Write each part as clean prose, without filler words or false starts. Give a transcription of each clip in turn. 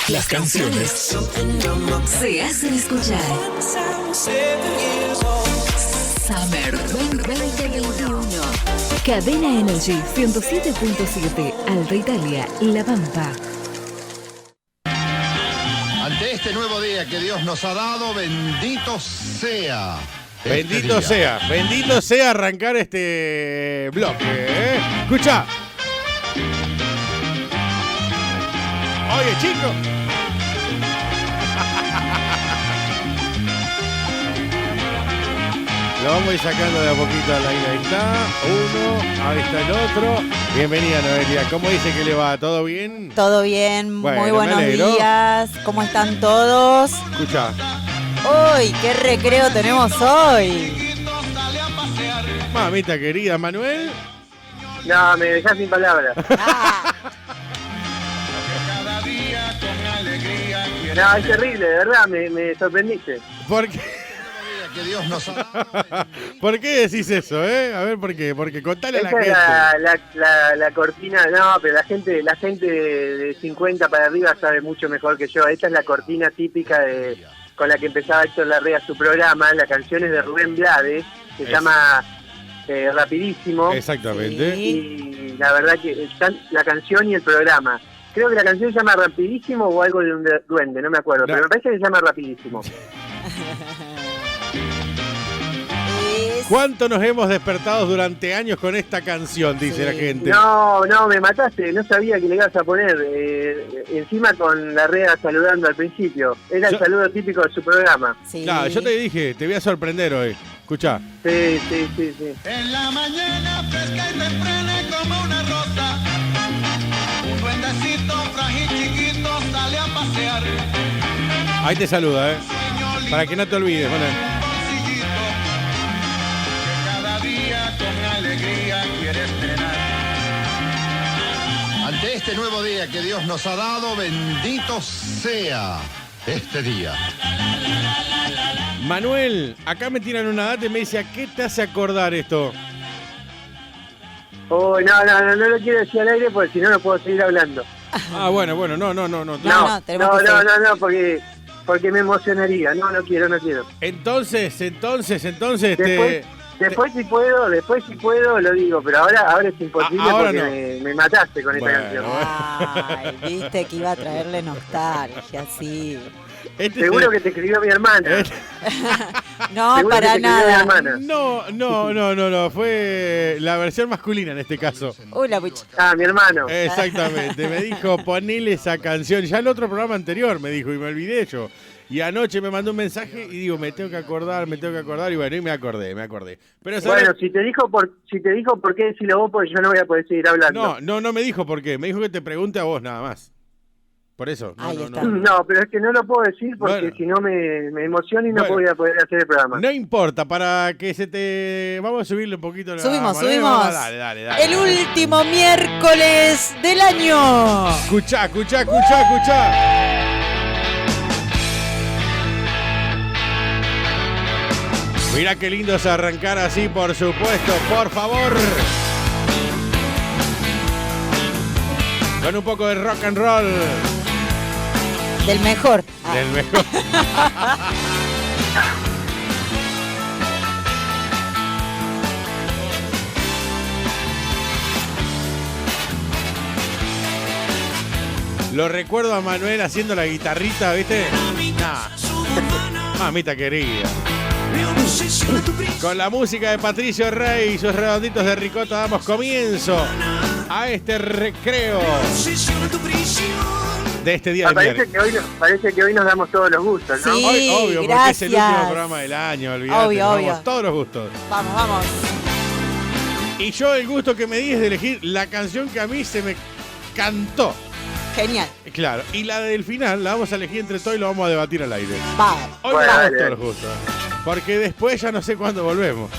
Las canciones se hacen escuchar. Summer 2021. Cadena Energy 107.7. Alta Italia, La Pampa. Ante este nuevo día que Dios nos ha dado, bendito sea. Bendito sea arrancar este bloque, ¿eh? Escucha. Oye, chicos. Lo vamos a ir sacando de a poquito al aire. Ahí está uno, ahí está el otro. Bienvenida, Noelia. ¿Cómo dice que le va? ¿Todo bien? Todo bien, Bueno, muy buenos me alegro. días. ¿Cómo están todos? Escucha. Uy, qué recreo tenemos hoy. Mamita querida, Manuel. No, me dejás sin palabras. Ah, No, es terrible, de verdad, me sorprendiste. ¿Por qué? Que Dios nos ha dado. ¿Por qué decís eso, eh? A ver, ¿por qué? Porque contale a la Esa gente. es la cortina, no, pero la gente de 50 para arriba sabe mucho mejor que yo. Esta es la cortina típica con la que empezaba Héctor Larrea su programa. La canción es de Rubén Blades, se llama Rapidísimo. Exactamente. Y la verdad que están la canción y el programa. Creo que la canción se llama Rapidísimo o algo de un duende, no me acuerdo, pero me parece que se llama Rapidísimo. ¿Cuánto nos hemos despertado durante años con esta canción? Dice la gente. No, me mataste, no sabía que le ibas a poner. Encima con Larrea saludando al principio. Era el saludo típico de su programa. sí. Claro, yo te dije, te voy a sorprender hoy. Escuchá. Sí. En la mañana fresca y temprana como una rosa, un duendecito frágil chiquito sale a pasear. Ahí te saluda, para que no te olvides. Bueno. Bolsillito, que cada día con alegría quiere estrenar. Ante este nuevo día que Dios nos ha dado, bendito sea este día. Manuel, acá me tiran una data y me dice, ¿a qué te hace acordar esto? Oh, no lo quiero decir al aire porque si no, no puedo seguir hablando. Ah, bueno, no. No, tenemos que seguir. No, porque me emocionaría. No quiero. Entonces, Después si puedo lo digo, pero ahora es imposible Ahora porque me mataste con esta canción. Ay, viste que iba a traerle nostalgia, sí. Seguro que te escribió mi hermana. No, Seguro para que te escribió mi nada. hermana. No, fue la versión masculina en este caso. Uy, la pucha. Ah, mi hermano. Exactamente, me dijo, ponele esa canción. Ya el otro programa anterior me dijo y me olvidé yo. Y anoche me mandó un mensaje y digo, me tengo que acordar, y bueno, y me acordé. Pero Bueno, si te dijo por qué decirlo vos, porque yo no voy a poder seguir hablando. No me dijo por qué, me dijo que te pregunte a vos nada más. Por eso. Ahí está. No, pero es que no lo puedo decir porque Bueno. si no me emociono y no voy a poder hacer el programa. No importa, para que se te... Vamos a subirle un poquito la Subimos. Dale. El último miércoles del año. Escuchá. Mirá qué lindo es arrancar así, por supuesto, por favor. Con un poco de rock and roll. Del mejor. Del mejor. Lo recuerdo a Manuel haciendo la guitarrita, ¿viste? Mamita querida. Con la música de Patricio Rey y sus redonditos de ricota damos comienzo a este recreo de este día de miércoles. Parece que hoy nos damos todos los gustos, ¿no? Sí. Obvio, porque gracias. es el último programa del año, olvidate. Obvio, nos obvio. damos todos los gustos. Vamos. Y yo el gusto que me di es de elegir la canción que a mí se me cantó. Genial. Claro, y la del final la vamos a elegir entre todos y lo vamos a debatir al aire. Vamos. Hoy Bueno, nos damos dale. todos los gustos. Porque después ya no sé cuándo volvemos.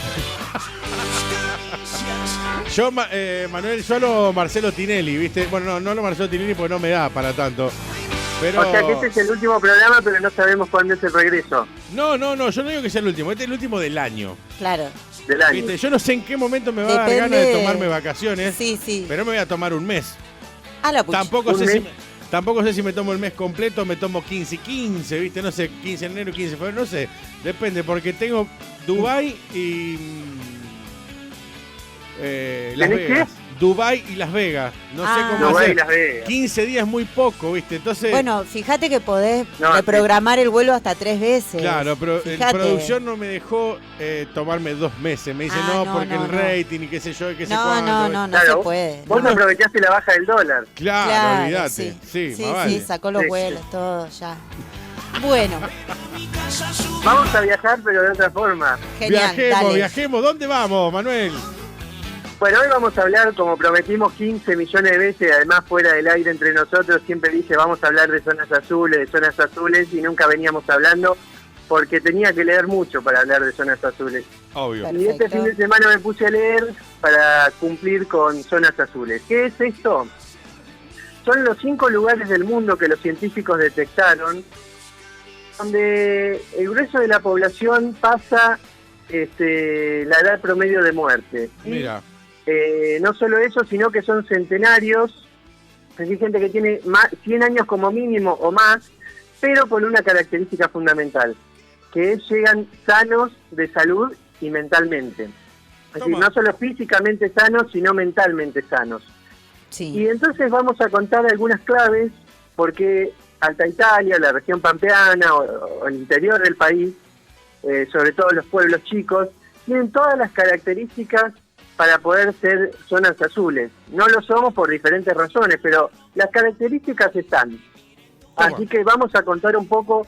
Yo, Manuel, solo Marcelo Tinelli, ¿viste? Bueno, no lo Marcelo Tinelli porque no me da para tanto. Pero... O sea que este es el último programa, pero no sabemos cuándo es el regreso. No, yo no digo que sea el último. Este es el último del año. Claro. Del año. ¿Viste? Yo no sé en qué momento me va a dar Depende ganas de de- tomarme vacaciones. Sí. Pero me voy a tomar un mes. A la pucha. Tampoco ¿Un sé mes? si... Tampoco sé si me tomo el mes completo, me tomo 15 y 15, ¿viste? No sé, 15 de enero, 15 de febrero, no sé. Depende, porque tengo Dubái y Las ¿Tenés Vegas. Dubái y Las Vegas. No sé cómo Dubái hacer. y Las Vegas. 15 días es muy poco, ¿viste? Entonces, Bueno, fíjate que podés No, reprogramar el vuelo hasta 3 veces. claro, pero en Fíjate. producción no me dejó tomarme 2 meses. Me dice, Ah, no, porque no, el no. rating y qué sé yo, y qué sé No, cuánto. no Claro, se puede. Vos no. aprovechaste la baja del dólar. Claro, olvídate. sí, Sí, sí, más vale. sí, sacó los Sí, vuelos, sí. todo, ya. Bueno, Vamos a viajar, pero de otra forma. genial, Viajemos, dale. viajemos. ¿Dónde vamos, Manuel? Bueno, hoy vamos a hablar, como prometimos 15 millones de veces, además fuera del aire entre nosotros, siempre dije vamos a hablar de zonas azules, y nunca veníamos hablando, porque tenía que leer mucho para hablar de zonas azules. Obvio. Perfecto. Y este fin de semana me puse a leer para cumplir con zonas azules. ¿Qué es esto? Son los 5 lugares del mundo que los científicos detectaron donde el grueso de la población pasa la edad promedio de muerte. Y, Mira. no solo eso, sino que son centenarios, es decir, gente que tiene 100 años como mínimo o más, pero con una característica fundamental, que es llegan sanos de salud y mentalmente. Es decir, Toma. no solo físicamente sanos, sino mentalmente sanos. Sí. Y entonces vamos a contar algunas claves, porque Alta Italia, la región pampeana o el interior del país, sobre todo los pueblos chicos, tienen todas las características para poder ser zonas azules. No lo somos por diferentes razones, pero las características están. Toma. Así que vamos a contar un poco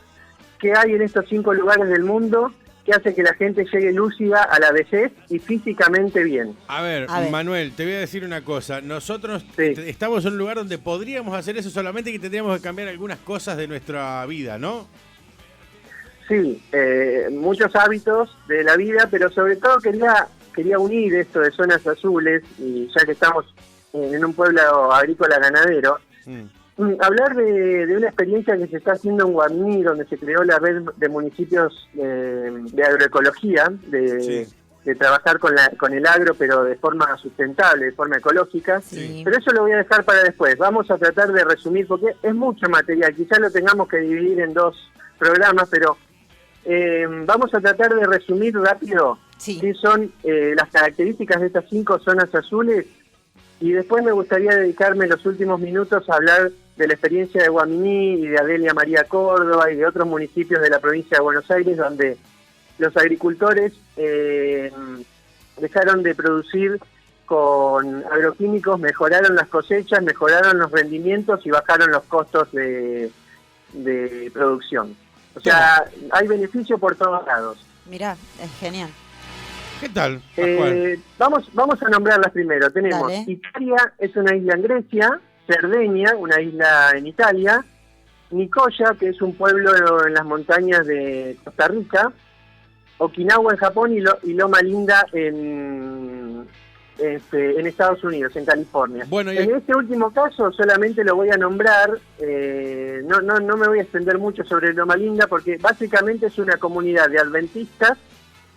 qué hay en estos 5 lugares del mundo que hace que la gente llegue lúcida a la vejez y físicamente bien. A ver, Manuel, te voy a decir una cosa. Nosotros Sí. estamos en un lugar donde podríamos hacer eso, solamente que tendríamos que cambiar algunas cosas de nuestra vida, ¿no? Sí, muchos hábitos de la vida, pero sobre todo quería unir esto de zonas azules, y ya que estamos en un pueblo agrícola ganadero, hablar de una experiencia que se está haciendo en Guamní, donde se creó la red de municipios de agroecología, de trabajar con el agro, pero de forma sustentable, de forma ecológica. Sí. Pero eso lo voy a dejar para después. Vamos a tratar de resumir, porque es mucho material. Quizás lo tengamos que dividir en 2 programas, pero vamos a tratar de resumir rápido Sí. qué son las características de estas 5 zonas azules, y después me gustaría dedicarme los últimos minutos a hablar de la experiencia de Guaminí y de Adelia María Córdoba y de otros municipios de la provincia de Buenos Aires, donde los agricultores dejaron de producir con agroquímicos, mejoraron las cosechas, mejoraron los rendimientos y bajaron los costos de producción. O sea, hay beneficio por todos lados. Mirá, es genial. ¿Qué tal, Pascual? Vamos a nombrarlas primero. Tenemos Dale. Italia, es una isla en Grecia; Cerdeña, una isla en Italia; Nicoya, que es un pueblo en las montañas de Costa Rica; Okinawa en Japón y Loma Linda en Estados Unidos, en California. Bueno, y- En este último caso solamente lo voy a nombrar, no me voy a extender mucho sobre Loma Linda, porque básicamente es una comunidad de adventistas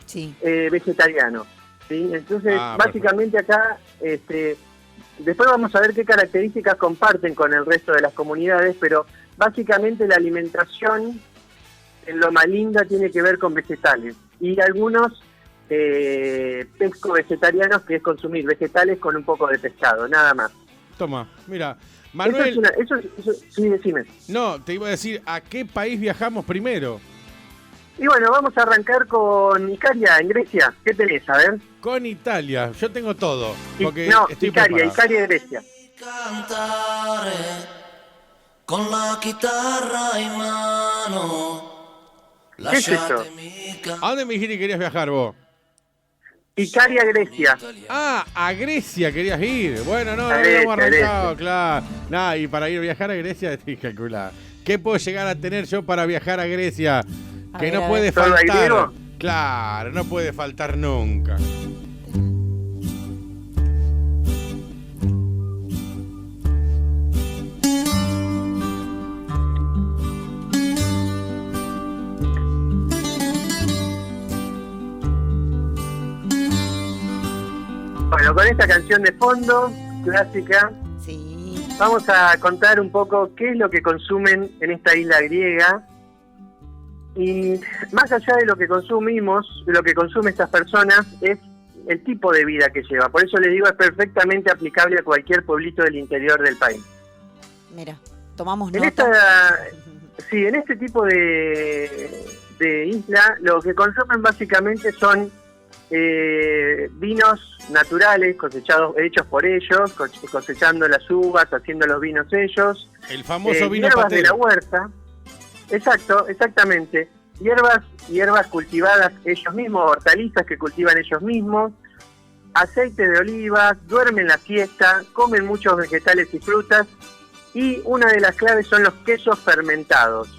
Sí. vegetarianos, ¿sí? Entonces, Ah, básicamente acá, después vamos a ver qué características comparten con el resto de las comunidades, pero básicamente la alimentación en Loma Linda tiene que ver con vegetales, y algunos pesco-vegetarianos, que es consumir vegetales con un poco de pescado, nada más. Toma, mira. Eso Manuel, sí, decime. no, te iba a decir, ¿a qué país viajamos primero? Y bueno, vamos a arrancar con Icaria, en Grecia. ¿Qué tenés? A ver. Con Italia. Yo tengo todo. Porque No, estoy Icaria, preparado. Icaria, Grecia. Cantare con la chitarra in mano. ¿Qué es esto? Lasciatemi ¿A dónde me dijiste que querías viajar vos? Icaria, Grecia. Ah, a Grecia querías ir. Bueno, no A habíamos Grecia, arrancado, claro. Nada, y para ir a viajar a Grecia, estoy calculado. ¿Qué puedo llegar a tener yo para viajar a Grecia? A Que ver, no a puede ver. ¿Todo faltar. griego? Claro, no puede faltar nunca. Bueno, con esta canción de fondo, clásica, Sí. vamos a contar un poco qué es lo que consumen en esta isla griega. Y más allá de lo que consumimos, de lo que consumen estas personas, es el tipo de vida que lleva. Por eso les digo, es perfectamente aplicable a cualquier pueblito del interior del país. Mira, tomamos En nota. en este tipo de isla, lo que consumen básicamente son vinos naturales cosechados, hechos por ellos, cosechando las uvas, haciendo los vinos ellos. El famoso vino hierbas patero. de la huerta. Exactamente. Hierbas cultivadas ellos mismos, hortalizas que cultivan ellos mismos, aceite de olivas, duermen la siesta, comen muchos vegetales y frutas, y una de las claves son los quesos fermentados.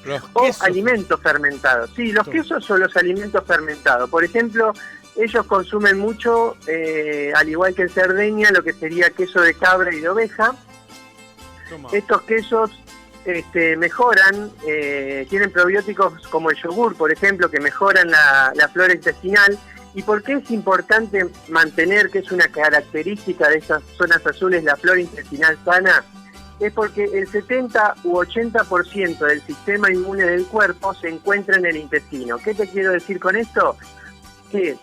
Los O quesos. alimentos fermentados. Sí, los quesos son los alimentos fermentados. Por ejemplo, ellos consumen mucho, al igual que en Cerdeña, lo que sería queso de cabra y de oveja. Toma. Estos quesos mejoran, tienen probióticos como el yogur, por ejemplo, que mejoran la flora intestinal. ¿Y por qué es importante mantener, que es una característica de estas zonas azules, la flora intestinal sana? Es porque el 70 u 80% del sistema inmune del cuerpo se encuentra en el intestino. ¿Qué te quiero decir con esto? Que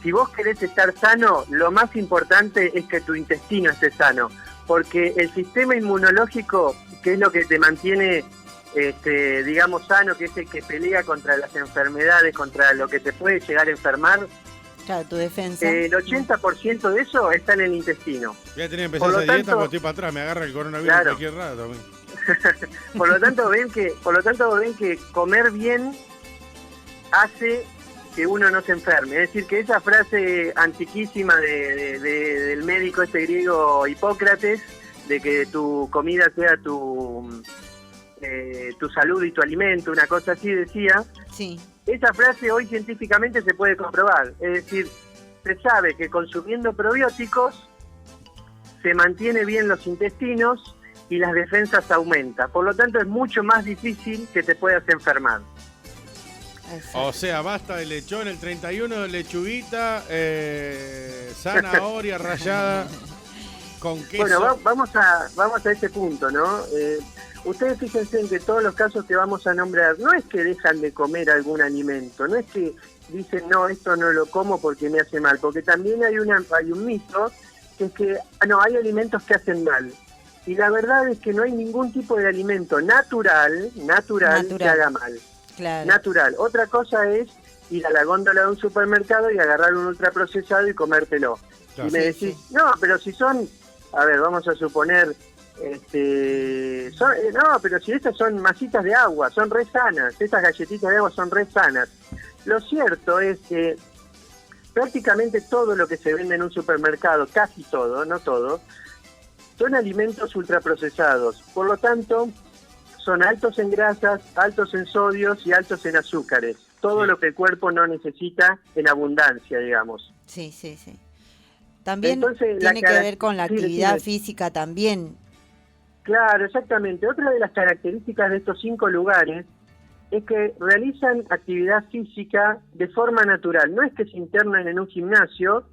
si vos querés estar sano, lo más importante es que tu intestino esté sano, porque el sistema inmunológico, que es lo que te mantiene, digamos, sano, que es el que pelea contra las enfermedades, contra lo que te puede llegar a enfermar, Claro, tu defensa. el 80% de eso está en el intestino. Voy a tener que empezar Por lo esa dieta tanto- porque estoy para atrás, me agarra el coronavirus Claro. en cualquier rato. a mí. Por lo tanto ven que comer bien hace que uno no se enferme. Es decir, que esa frase antiquísima del médico griego Hipócrates, de que tu comida sea tu salud y tu alimento, una cosa así decía, Sí. esa frase hoy científicamente se puede comprobar. Es decir, se sabe que consumiendo probióticos se mantiene bien los intestinos y las defensas aumentan. Por lo tanto, es mucho más difícil que te puedas enfermar. Exacto. O sea, basta de lechón, el 31 de lechuguita, zanahoria rallada con queso. Bueno, vamos a ese punto, ¿no? Ustedes fíjense en que todos los casos que vamos a nombrar, no es que dejan de comer algún alimento, no es que dicen, no, esto no lo como porque me hace mal, porque también hay un mito, que es que, no, hay alimentos que hacen mal. Y la verdad es que no hay ningún tipo de alimento natural. Que haga mal. Claro. Natural. Otra cosa es ir a la góndola de un supermercado y agarrar un ultraprocesado y comértelo. Claro. Y me Sí, decís, no, pero si son, a ver, vamos a suponer, no, pero si estas son masitas de agua, son re sanas, estas galletitas de agua son re sanas. Lo cierto es que prácticamente todo lo que se vende en un supermercado, casi todo, no todo, son alimentos ultraprocesados. Por lo tanto, son altos en grasas, altos en sodios y altos en azúcares. Todo Sí. lo que el cuerpo no necesita en abundancia, digamos. Sí. También Entonces, tiene que ver con la sí, actividad decime. física también. Claro, exactamente. Otra de las características de estos 5 lugares es que realizan actividad física de forma natural. No es que se internan en un gimnasio,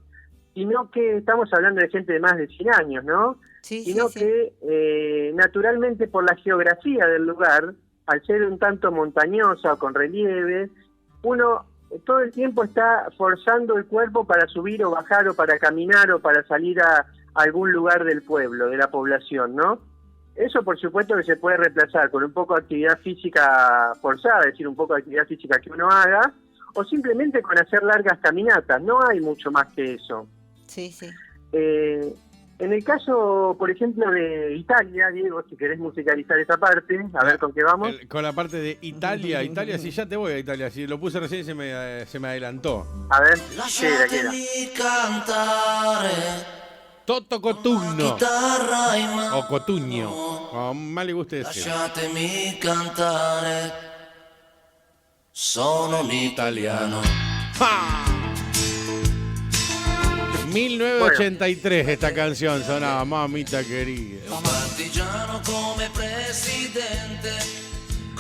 sino que estamos hablando de gente de más de 100 años, ¿no? Sí, Sino sí. que naturalmente por la geografía del lugar, al ser un tanto montañosa o con relieve, uno todo el tiempo está forzando el cuerpo para subir o bajar o para caminar o para salir a algún lugar del pueblo, de la población, ¿no? Eso por supuesto que se puede reemplazar con un poco de actividad física forzada, es decir, un poco de actividad física que uno haga, o simplemente con hacer largas caminatas. No hay mucho más que eso. Sí. En el caso, por ejemplo, de Italia, Diego, si querés musicalizar esa parte, a ver con qué vamos. Con la parte de Italia, sí, ya te voy a Italia, si lo puse recién se me adelantó. A ver, queda. Lasciatemi cantare Toto con la Cotugno, chitarra in mano. o Cotugno, como más le guste decir. Lasciatemi cantare, sono un italiano. ¡Ja! 1983 esta canción sonaba, mamita querida. Un partigiano come presidente.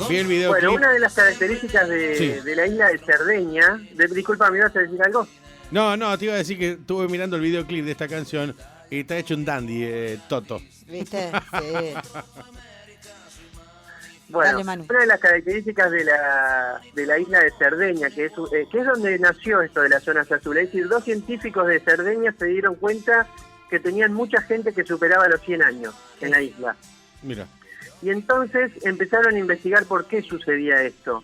Vi el videoclip. Bueno, una de las características Sí. de la isla de Cerdeña, disculpa, ¿me ibas a decir algo? No, te iba a decir que estuve mirando el videoclip de esta canción Y está hecho un dandy, Toto. ¿Viste? Sí. Bueno, Dale, Manu. una de las características de la isla de Cerdeña, que es donde nació esto de las zonas azules, es decir, 2 científicos de Cerdeña se dieron cuenta que tenían mucha gente que superaba los 100 años en la isla. Mira. Y entonces empezaron a investigar por qué sucedía esto.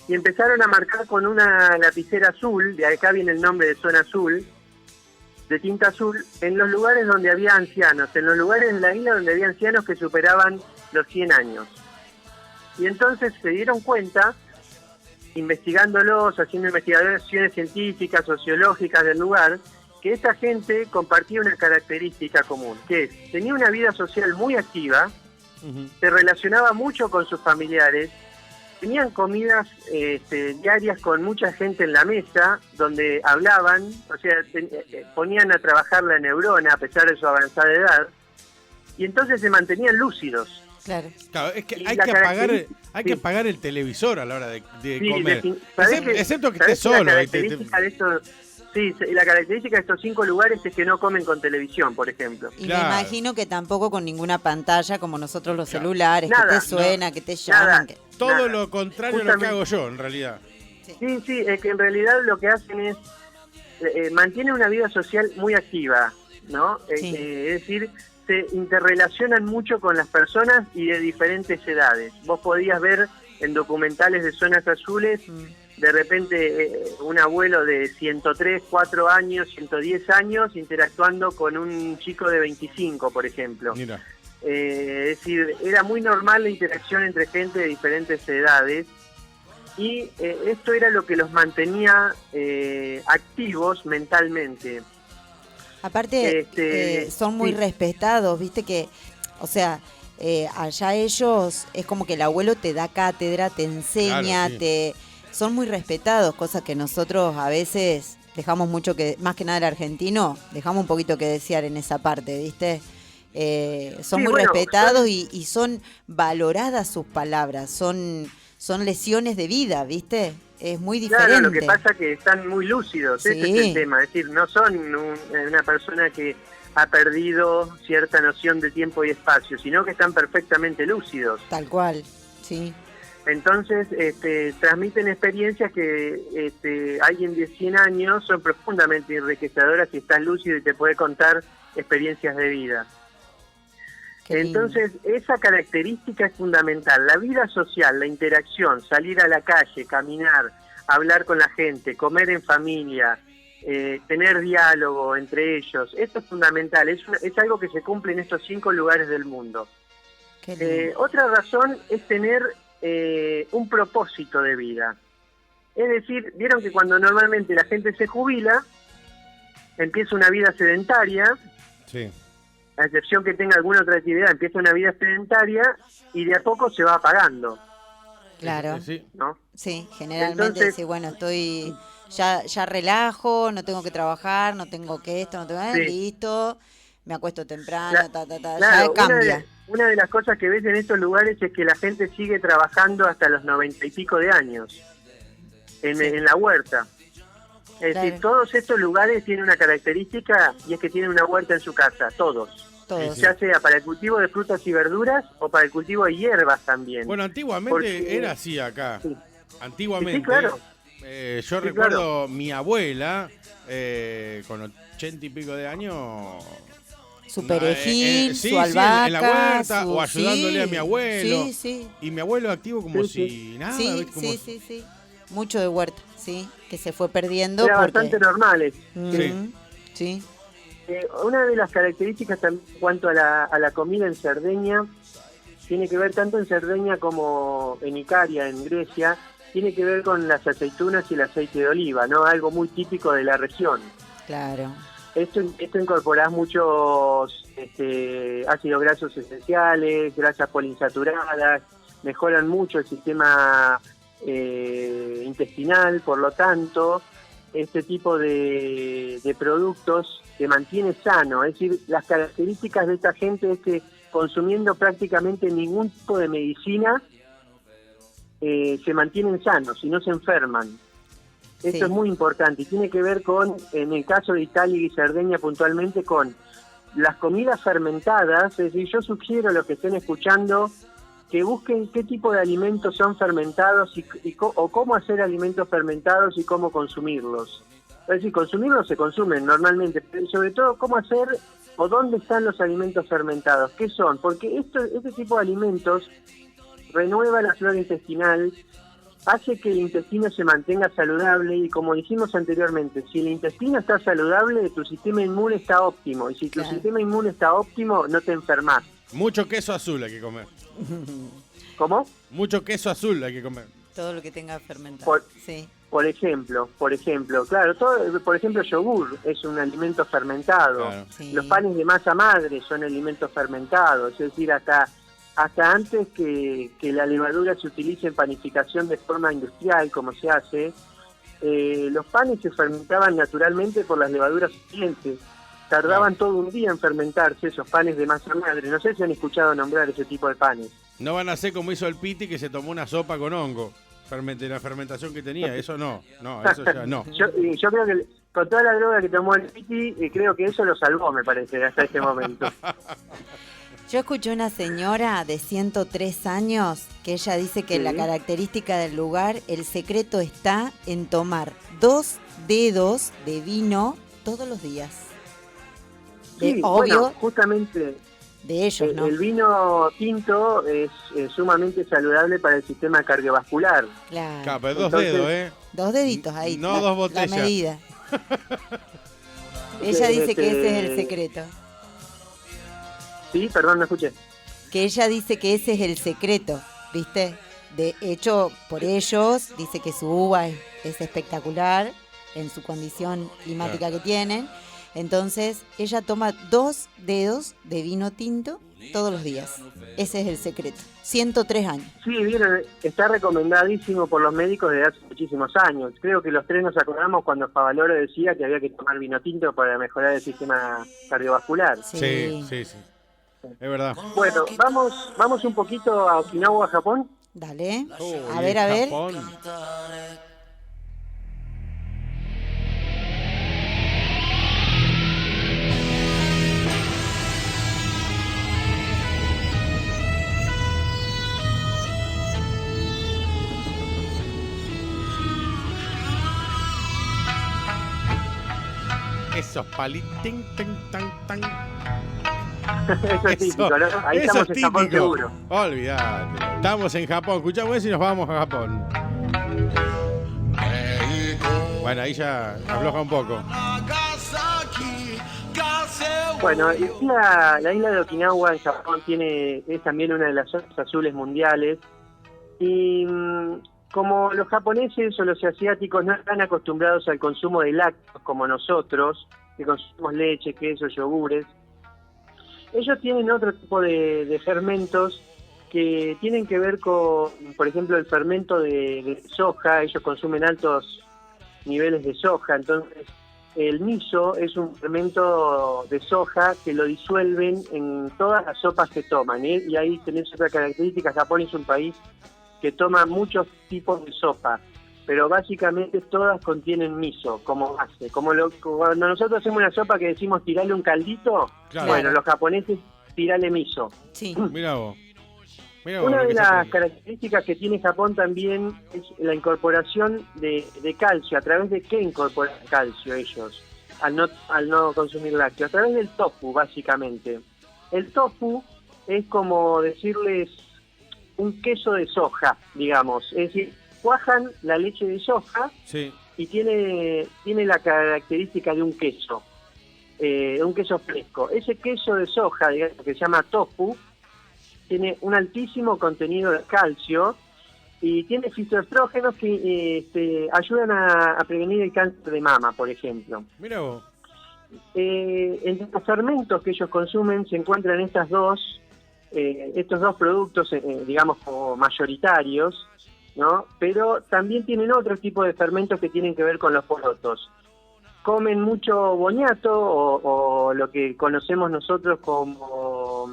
Y empezaron a marcar con una lapicera azul, de acá viene el nombre de zona azul, de tinta azul, en los lugares donde había ancianos, en los lugares de la isla donde había ancianos que superaban los 100 años. Y entonces se dieron cuenta, investigándolos, haciendo investigaciones científicas, sociológicas del lugar, que esa gente compartía una característica común, que es, tenía una vida social muy activa, se relacionaba mucho con sus familiares, tenían comidas diarias con mucha gente en la mesa, donde hablaban, o sea, ponían a trabajar la neurona a pesar de su avanzada edad, y entonces se mantenían lúcidos. Claro. Claro, es que Y hay la que apagar sí. apagar el televisor a la hora de Sí, comer. ¿sabés Excepto que sabés estés solo. La y característica de estos, sí, la característica de estos 5 lugares es que no comen con televisión, por ejemplo. Y Claro. me imagino que tampoco con ninguna pantalla como nosotros los Claro. celulares, Nada, que te suena, que te llaman. nada. Que... Todo Nada. lo contrario a lo que Justamente. hago yo, en realidad. Sí, es que en realidad lo que hacen es mantienen una vida social muy activa, ¿no? Sí. Es decir, se interrelacionan mucho con las personas y de diferentes edades. Vos podías ver en documentales de zonas azules, de repente un abuelo de 103, 4 años, 110 años interactuando con un chico de 25, por ejemplo. Mira. Es decir, era muy normal la interacción entre gente de diferentes edades y esto era lo que los mantenía activos mentalmente. Aparte, son muy sí. respetados, viste que, o sea, allá ellos es como que el abuelo te da cátedra, te enseña, Claro, sí. son muy respetados, cosa que nosotros a veces dejamos mucho que, más que nada el argentino, dejamos un poquito que desear en esa parte, viste. Son Sí, muy bueno, respetados y son valoradas sus palabras, son lecciones de vida, viste. Es muy diferente. Claro, lo que pasa es que están muy lúcidos, ese Sí. es el tema, es decir, no son una persona que ha perdido cierta noción de tiempo y espacio, sino que están perfectamente lúcidos. Tal cual, sí. Entonces, transmiten experiencias que alguien de 100 años son profundamente enriquecedoras si estás lúcido y te puede contar experiencias de vida. Qué lindo. Entonces, esa característica es fundamental. La vida social, la interacción, salir a la calle, caminar, hablar con la gente, comer en familia, tener diálogo entre ellos, esto es fundamental. Es algo que se cumple en estos 5 lugares del mundo. Qué lindo. Otra razón es tener un propósito de vida. Es decir, vieron que cuando normalmente la gente se jubila, empieza una vida sedentaria, Sí. a excepción que tenga alguna otra actividad, empieza una vida sedentaria y de a poco se va apagando, Claro. Sí. ¿no? Sí, generalmente Entonces- sí, bueno, estoy ya relajo, no tengo que trabajar, no tengo que esto, no tengo Sí. listo, me acuesto temprano, Cla- ya Claro, cambia. una de las cosas que ves en estos lugares es que la gente sigue trabajando hasta los 90 y pico de años en la huerta. Es Claro. decir, todos estos lugares tienen una característica y es que tienen una huerta en su casa, todos. Todos. Sí, Ya sea para el cultivo de frutas y verduras o para el cultivo de hierbas también. Bueno, antiguamente Porque- era así acá. Sí. Antiguamente. Sí, claro. Yo Sí, recuerdo mi abuela, con 80 y pico de años. Su no, perejil, sí, su sí, albahaca. en la huerta, su- o ayudándole sí, a mi abuelo. Sí, sí. Y mi abuelo activo como Sí, si nada. Sí, ¿viste? Como- sí. Mucho de huerta, sí, que se fue perdiendo Era porque... bastante normales. Ujú, sí. Una de las características también en cuanto a la comida en Cerdeña, tiene que ver tanto en Cerdeña como en Icaria, en Grecia, tiene que ver con las aceitunas y el aceite de oliva, ¿no? Algo muy típico de la región. Claro. Esto incorporás muchos ácidos grasos esenciales, grasas poliinsaturadas, mejoran mucho el sistema intestinal, por lo tanto, este tipo de productos te mantiene sano. Es decir, las características de esta gente es que consumiendo prácticamente ningún tipo de medicina se mantienen sanos y no se enferman. Esto Sí. es muy importante y tiene que ver con, en el caso de Italia y Cerdeña puntualmente, con las comidas fermentadas, es decir, yo sugiero a los que estén escuchando que busquen qué tipo de alimentos son fermentados o cómo hacer alimentos fermentados y cómo consumirlos. Es decir, consumirlos se consumen normalmente, pero sobre todo cómo hacer o dónde están los alimentos fermentados, qué son, porque este tipo de alimentos renueva la flora intestinal, hace que el intestino se mantenga saludable y, como dijimos anteriormente, si el intestino está saludable, tu sistema inmune está óptimo, y si tu sistema inmune está óptimo, no te enfermas. Mucho queso azul hay que comer. ¿Cómo? Mucho queso azul hay que comer. Todo lo que tenga fermentado. Sí. Por ejemplo, claro, por ejemplo, yogur es un alimento fermentado. Claro. Sí. Los panes de masa madre son alimentos fermentados, es decir, hasta antes que la levadura se utilice en panificación de forma industrial, como se hace, los panes se fermentaban naturalmente por las levaduras silentes. Tardaban todo un día en fermentarse esos panes de masa madre. No sé si han escuchado nombrar ese tipo de panes. No van a ser como hizo el Piti, que se tomó una sopa con hongo. La fermentación que tenía, eso no, eso ya no. Yo creo que con toda la droga que tomó el Piti, creo que eso lo salvó, me parece, hasta este momento. Yo escuché una señora de 103 años que ella dice que la característica del lugar, el secreto está en tomar 2 dedos de vino todos los días. Sí, obvio, bueno, justamente de ellos, ¿no? el vino tinto es sumamente saludable para el sistema cardiovascular. Claro. Pero 2 Entonces, dedos, 2 deditos ahí. No 2 botellas. La medida. Ella dice que ese es el secreto. Sí, perdón, no escuché. Que ella dice que ese es el secreto, ¿viste? De hecho, por ellos, dice que su uva es espectacular en su condición climática que tienen. Entonces, ella toma 2 dedos de vino tinto todos los días. Ese es el secreto. 103 años. Sí, bien, está recomendadísimo por los médicos desde hace muchísimos años. Creo que los tres nos acordamos cuando Favaloro decía que había que tomar vino tinto para mejorar el sistema cardiovascular. Sí. Es verdad. Bueno, vamos un poquito a Okinawa, Japón. Dale. Uy, A ver. Japón. Esos palitín, tan. Eso es típico, ¿no? Ahí eso estamos es en Japón típico. seguro. Olvídate. Estamos en Japón. Escuchamos eso y nos vamos a Japón. Bueno, ahí ya afloja un poco. Bueno, la isla de Okinawa en Japón es también una de las zonas azules mundiales. Y como los japoneses o los asiáticos no están acostumbrados al consumo de lácteos como nosotros, que consumimos leche, queso, yogures, ellos tienen otro tipo de fermentos que tienen que ver con, por ejemplo, el fermento de soja. Ellos consumen altos niveles de soja, entonces el miso es un fermento de soja que lo disuelven en todas las sopas que toman, ¿eh? Y ahí tenés otra característica. Japón es un país que toma muchos tipos de sopa, pero básicamente todas contienen miso como base. Cuando nosotros hacemos una sopa que decimos tirarle un caldito, Claro. bueno, los japoneses tirarle miso. Sí. Mirá vos. Una lo de que se las aprende. características que tiene Japón también es la incorporación de calcio. ¿A través de qué incorporan calcio ellos al no consumir lácteos? A través del tofu, básicamente. El tofu es como decirles un queso de soja, digamos. Es decir, cuajan la leche de soja Sí. y tiene la característica de un queso fresco. Ese queso de soja, digamos, que se llama tofu, tiene un altísimo contenido de calcio y tiene fitoestrógenos que ayudan a prevenir el cáncer de mama, por ejemplo. Mirá vos. Entre los fermentos que ellos consumen se encuentran estos dos productos, digamos, como mayoritarios, ¿no? Pero también tienen otro tipo de fermentos que tienen que ver con los porotos. Comen mucho boniato o lo que conocemos nosotros como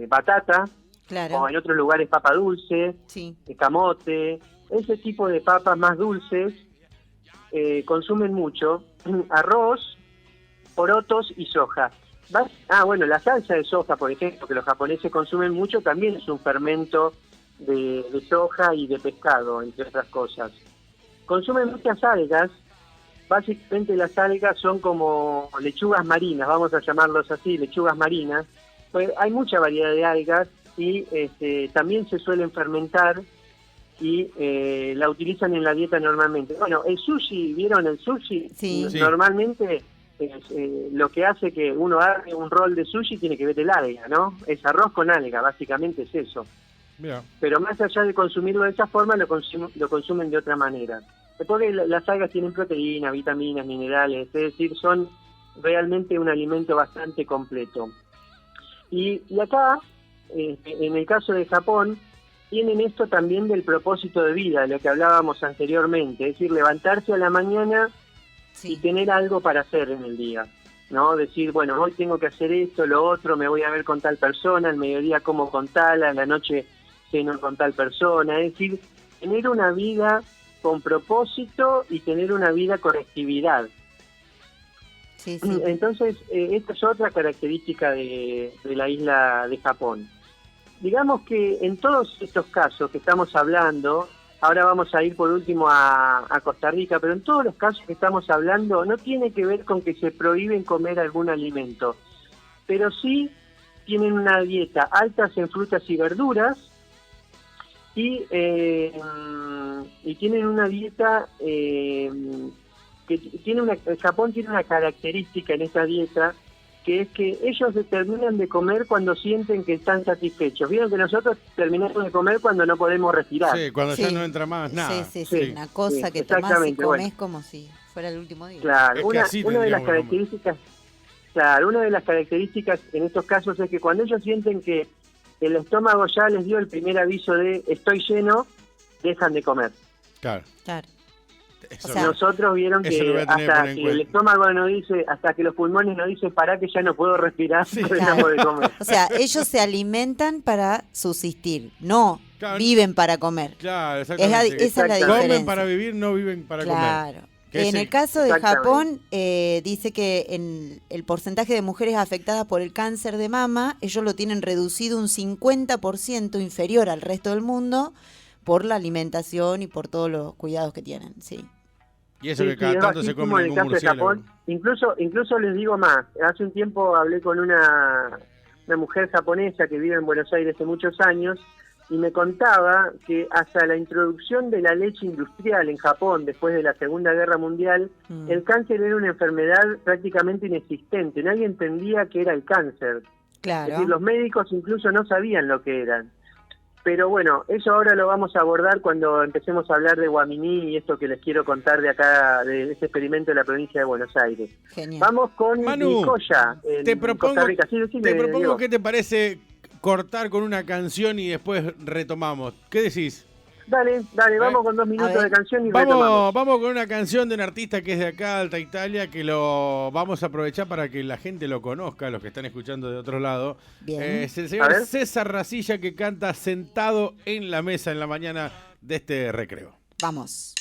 batata, Claro. o en otros lugares papa dulce, Sí. camote, ese tipo de papas más dulces. Consumen mucho arroz, porotos y soja. Bueno, la salsa de soja, por ejemplo, que los japoneses consumen mucho, también es un fermento de soja y de pescado, entre otras cosas. Consumen muchas algas. Básicamente las algas son como lechugas marinas, vamos a llamarlos así, lechugas marinas. Pues hay mucha variedad de algas y también se suelen fermentar y la utilizan en la dieta normalmente. Bueno, el sushi, ¿vieron el sushi? Sí. Normalmente lo que hace que uno haga un rol de sushi tiene que ver el alga, ¿no? Es arroz con alga, básicamente es eso. Mira. Pero más allá de consumirlo de esa forma, lo consumen de otra manera. Porque las algas tienen proteínas, vitaminas, minerales, es decir, son realmente un alimento bastante completo. Y acá, en el caso de Japón, tienen esto también del propósito de vida, de lo que hablábamos anteriormente, es decir, levantarse a la mañana y tener algo para hacer en el día, ¿no? Decir, bueno, hoy tengo que hacer esto, lo otro, me voy a ver con tal persona, al mediodía como con tal, a la noche ceno con tal persona, es decir, tener una vida con propósito y tener una vida con actividad. Sí. Entonces, esta es otra característica de la isla de Japón. Digamos que en todos estos casos que estamos hablando, ahora vamos a ir por último a Costa Rica, pero en todos los casos que estamos hablando no tiene que ver con que se prohíben comer algún alimento, pero sí tienen una dieta alta en frutas y verduras y tienen una dieta Japón tiene una característica en esta dieta, que es que ellos terminan de comer cuando sienten que están satisfechos. Vieron que nosotros terminamos de comer cuando no podemos respirar. Sí, cuando ya no entra más nada. Sí, una cosa que tomás y comés como si fuera el último día. Claro, Es que una de las características en estos casos es que cuando ellos sienten que el estómago ya les dio el primer aviso de estoy lleno, dejan de comer. Claro. O sea, nosotros vieron que hasta que el estómago no dice, hasta que los pulmones no dicen para que ya no puedo respirar, dejamos de comer. O sea, ellos se alimentan para subsistir, no viven para comer. Claro, exactamente. Esa es la diferencia. Comen para vivir, no viven para comer. Claro. En el caso de Japón, dice que en el porcentaje de mujeres afectadas por el cáncer de mama, ellos lo tienen reducido un 50% inferior al resto del mundo por la alimentación y por todos los cuidados que tienen, sí. Y eso que cada tanto se come en algún murciélago. Incluso les digo más, hace un tiempo hablé con una mujer japonesa que vive en Buenos Aires hace muchos años y me contaba que hasta la introducción de la leche industrial en Japón después de la Segunda Guerra Mundial, el cáncer era una enfermedad prácticamente inexistente, nadie entendía qué era el cáncer. Claro. Es decir, los médicos incluso no sabían lo que eran. Pero bueno, eso ahora lo vamos a abordar cuando empecemos a hablar de Guaminí y esto que les quiero contar de acá, de ese experimento de la provincia de Buenos Aires. Genial. Vamos con Manu, Nicoya, te propongo, Costa Rica. Sí, te propongo Diego. ¿qué te parece cortar con una canción y después retomamos? ¿Qué decís? Dale, vamos con 2 minutos de canción y Vamos retomamos. con una canción de un artista que es de acá, Alta Italia, que lo vamos a aprovechar para que la gente lo conozca, los que están escuchando de otro lado. Bien. Es el señor César Racilla, que canta Sentado en la Mesa en la mañana de este recreo. Vamos.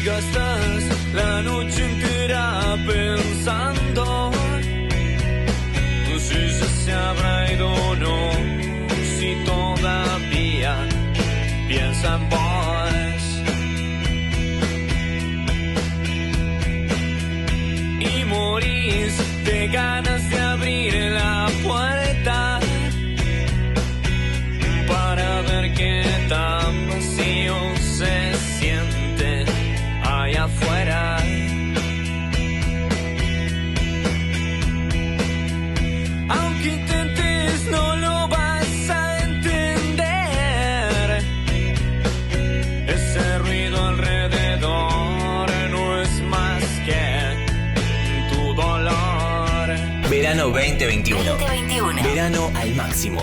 Gastas la noche entera pensando si se habrá ido o no, si todavía piensa en vos y morís de ganas de abrir la puerta para ver qué tan vacío se siente allá afuera. Aunque intentes no lo vas a entender. Ese ruido alrededor no es más que tu dolor. Verano 2021. Verano al máximo.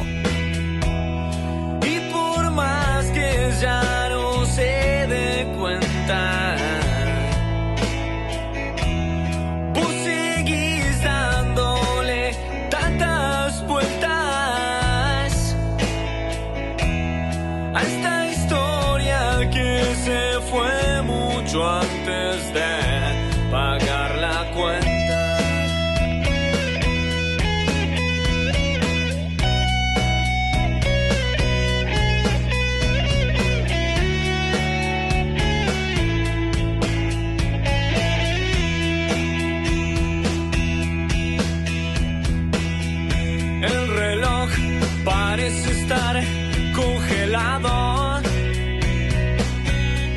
Y por más que ya no se dé cuenta, cuenta. Vos seguís dándole tantas vueltas a esta historia que se fue mucho antes de pagar la cuenta. El reloj parece estar congelado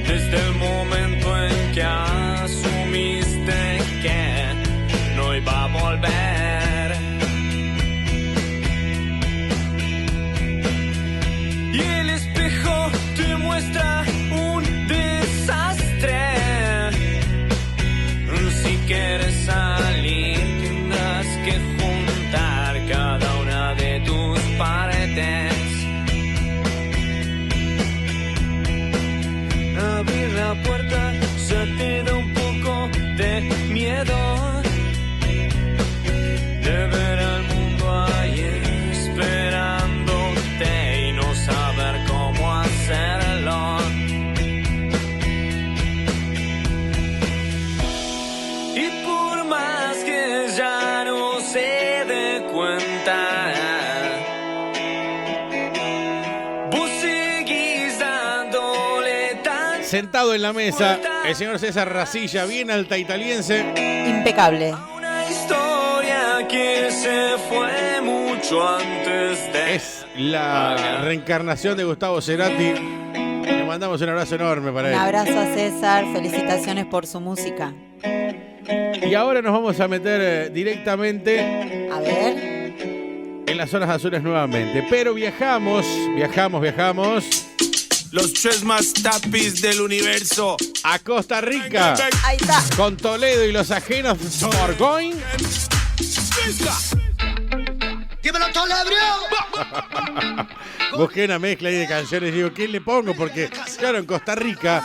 desde el momento en que asumiste que no iba a volver. Y el espejo te muestra un desastre. Si quieres salir tendrás que juntar cada una de tus paredes. Abrir la puerta ya te da un poco de miedo de ver al mundo ahí esperándote y no saber cómo hacerlo. Y por más que ya no se dé cuenta, vos seguís dándole tan... Sentado en la mesa, el señor César Racilla, bien alta italiense. Impecable. Una historia que se fue mucho antes de... Es la reencarnación de Gustavo Cerati. Le mandamos un abrazo enorme para Un él. abrazo a César, felicitaciones por su música. Y ahora nos vamos a meter directamente A ver, en las zonas azules nuevamente. Pero viajamos. Los tres más tapis del universo. A Costa Rica. ahí está. Con Toledo y los ajenos por Going. ¡Dímelo, Toledo! Busqué una mezcla ahí de canciones y digo, ¿qué le pongo? Porque, claro, en Costa Rica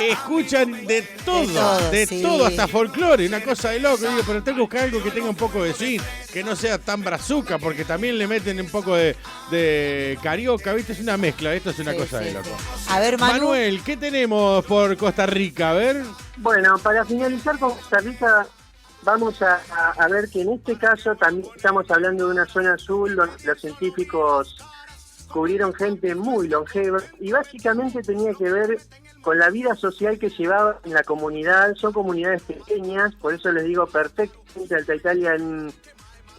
escuchan de todo, sí. hasta folclore, una cosa de loco. Y digo, pero tengo que buscar algo que tenga un poco de swing, que no sea tan brazuca, porque también le meten un poco de carioca, ¿viste? Es una mezcla, esto es una Sí, cosa sí. de loco. A ver, Manu. Manuel, ¿qué tenemos por Costa Rica? A ver. Bueno, para finalizar con Costa Rica, vamos a ver que en este caso también estamos hablando de una zona azul donde los científicos cubrieron gente muy longeva y básicamente tenía que ver con la vida social que llevaba en la comunidad. Son comunidades pequeñas, por eso les digo perfectamente, Alta Italia en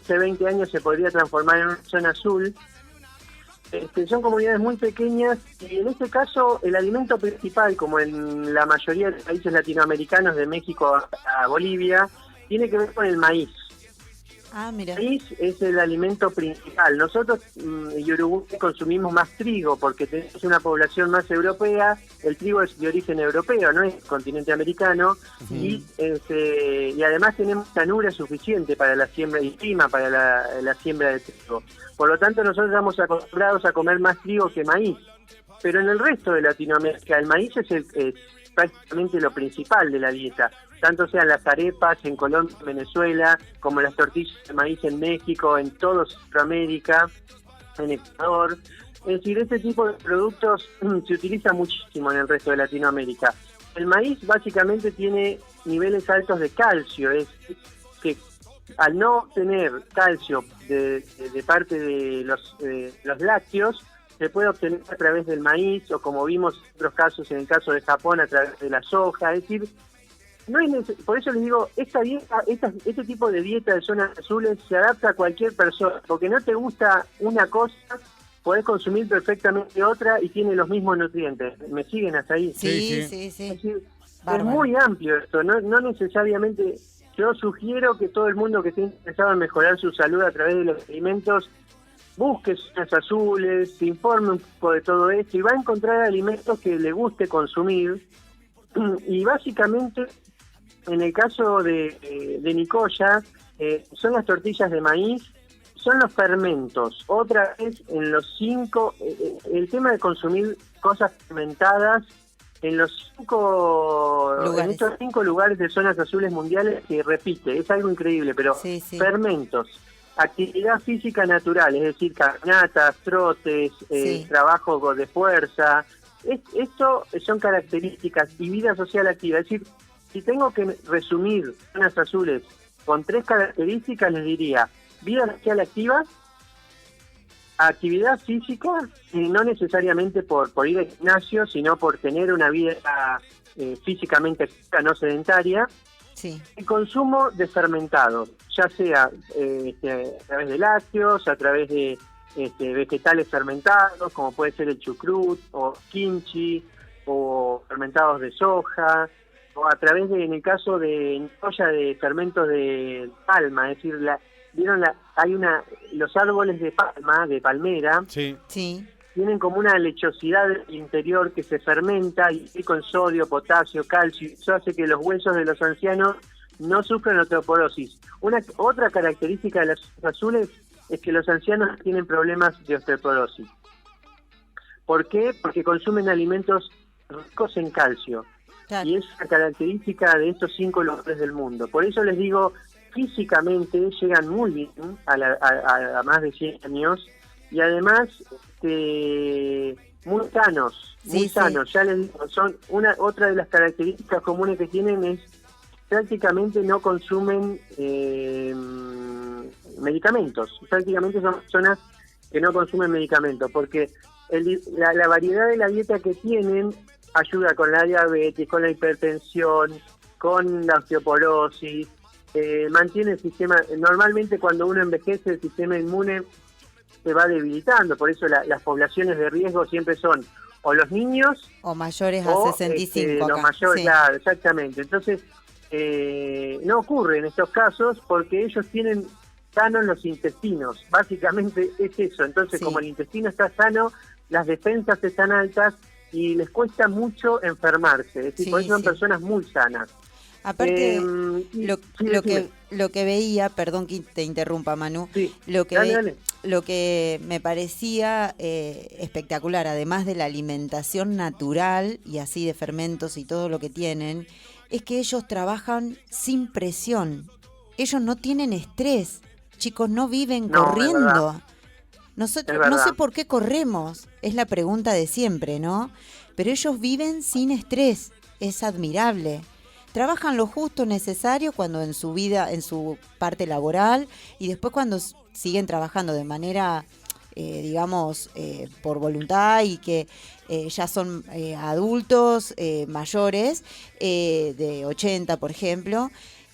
hace 20 años se podría transformar en una zona azul. Son comunidades muy pequeñas y en este caso el alimento principal, como en la mayoría de países latinoamericanos, de México a Bolivia, tiene que ver con el maíz. Ah, mira. El maíz es el alimento principal. Nosotros y Uruguay consumimos más trigo porque tenemos una población más europea. El trigo es de origen europeo, no es continente americano. Y además tenemos llanura suficiente para la siembra y clima para la siembra de trigo. Por lo tanto, nosotros estamos acostumbrados a comer más trigo que maíz. Pero en el resto de Latinoamérica, el maíz es prácticamente lo principal de la dieta. Tanto sean las arepas en Colombia, Venezuela, como las tortillas de maíz en México, en toda Centroamérica, en Ecuador. Es decir, este tipo de productos se utiliza muchísimo en el resto de Latinoamérica. El maíz básicamente tiene niveles altos de calcio, es que al no tener calcio de parte de los lácteos, se puede obtener a través del maíz, o como vimos en otros casos, en el caso de Japón, a través de la soja. Es decir, no es por eso les digo, este tipo de dieta de zonas azules se adapta a cualquier persona, porque no te gusta una cosa, podés consumir perfectamente otra y tiene los mismos nutrientes. ¿Me siguen hasta ahí? Sí. Es decir, es muy amplio esto, no necesariamente. Yo sugiero que todo el mundo que esté interesado en mejorar su salud a través de los alimentos busque zonas azules, se informe un poco de todo esto y va a encontrar alimentos que le guste consumir. Y básicamente, en el caso de Nicoya, son las tortillas de maíz, son los fermentos. Otra vez, en los 5, el tema de consumir cosas fermentadas en los 5 Lugares. en estos 5 lugares de zonas azules mundiales se repite, es algo increíble, pero Sí, sí. fermentos, actividad física natural, es decir, caminatas, trotes, Sí. trabajo de fuerza, esto son características y vida social activa. Es decir, si tengo que resumir zonas azules con 3 características, les diría vida social activa, actividad física, y no necesariamente por ir al gimnasio, sino por tener una vida físicamente activa, no sedentaria, Sí. el consumo de fermentados, ya sea a través de lácteos, a través de vegetales fermentados, como puede ser el chucrut, o kimchi, o fermentados de soja, o a través de, en el caso de soya, de fermentos de palma, es decir, los árboles de palma, de palmera, Sí. Sí. tienen como una lechosidad interior que se fermenta y con sodio, potasio, calcio. Eso hace que los huesos de los ancianos no sufran osteoporosis. Otra característica de las zonas azules es que los ancianos tienen problemas de osteoporosis. ¿Por qué? Porque consumen alimentos ricos en calcio. Claro. Y es una característica de estos 5 lugares del mundo. Por eso les digo, físicamente llegan muy bien a más de 100 años y además muy sanos, muy Sí, sanos. Ya les digo, otra de las características comunes que tienen es prácticamente no consumen medicamentos. Prácticamente son personas que no consumen medicamentos, porque la variedad de la dieta que tienen ayuda con la diabetes, con la hipertensión, con la osteoporosis, mantiene el sistema. Normalmente cuando uno envejece, el sistema inmune se va debilitando, por eso las poblaciones de riesgo siempre son o los niños O mayores a o 65 los acá. mayores, Sí. claro, exactamente. Entonces, no ocurre en estos casos porque ellos tienen sanos los intestinos, básicamente es eso. Entonces, Sí. como el intestino está sano, las defensas están altas y les cuesta mucho enfermarse, es decir, Sí, por eso son sí. personas muy sanas. Aparte, Sí, lo decime. que veía, perdón que te interrumpa, Manu, Sí, lo que dale. lo que me parecía espectacular, además de la alimentación natural y así de fermentos y todo lo que tienen, es que ellos trabajan sin presión. Ellos no tienen estrés. Chicos, no viven No, es corriendo. verdad. Nosotros, Es verdad. no sé por qué corremos, es la pregunta de siempre, ¿no? Pero ellos viven sin estrés, es admirable. Trabajan lo justo necesario cuando en su vida, en su parte laboral, y después cuando siguen trabajando de manera, digamos, por voluntad y que ya son adultos mayores, de 80, por ejemplo,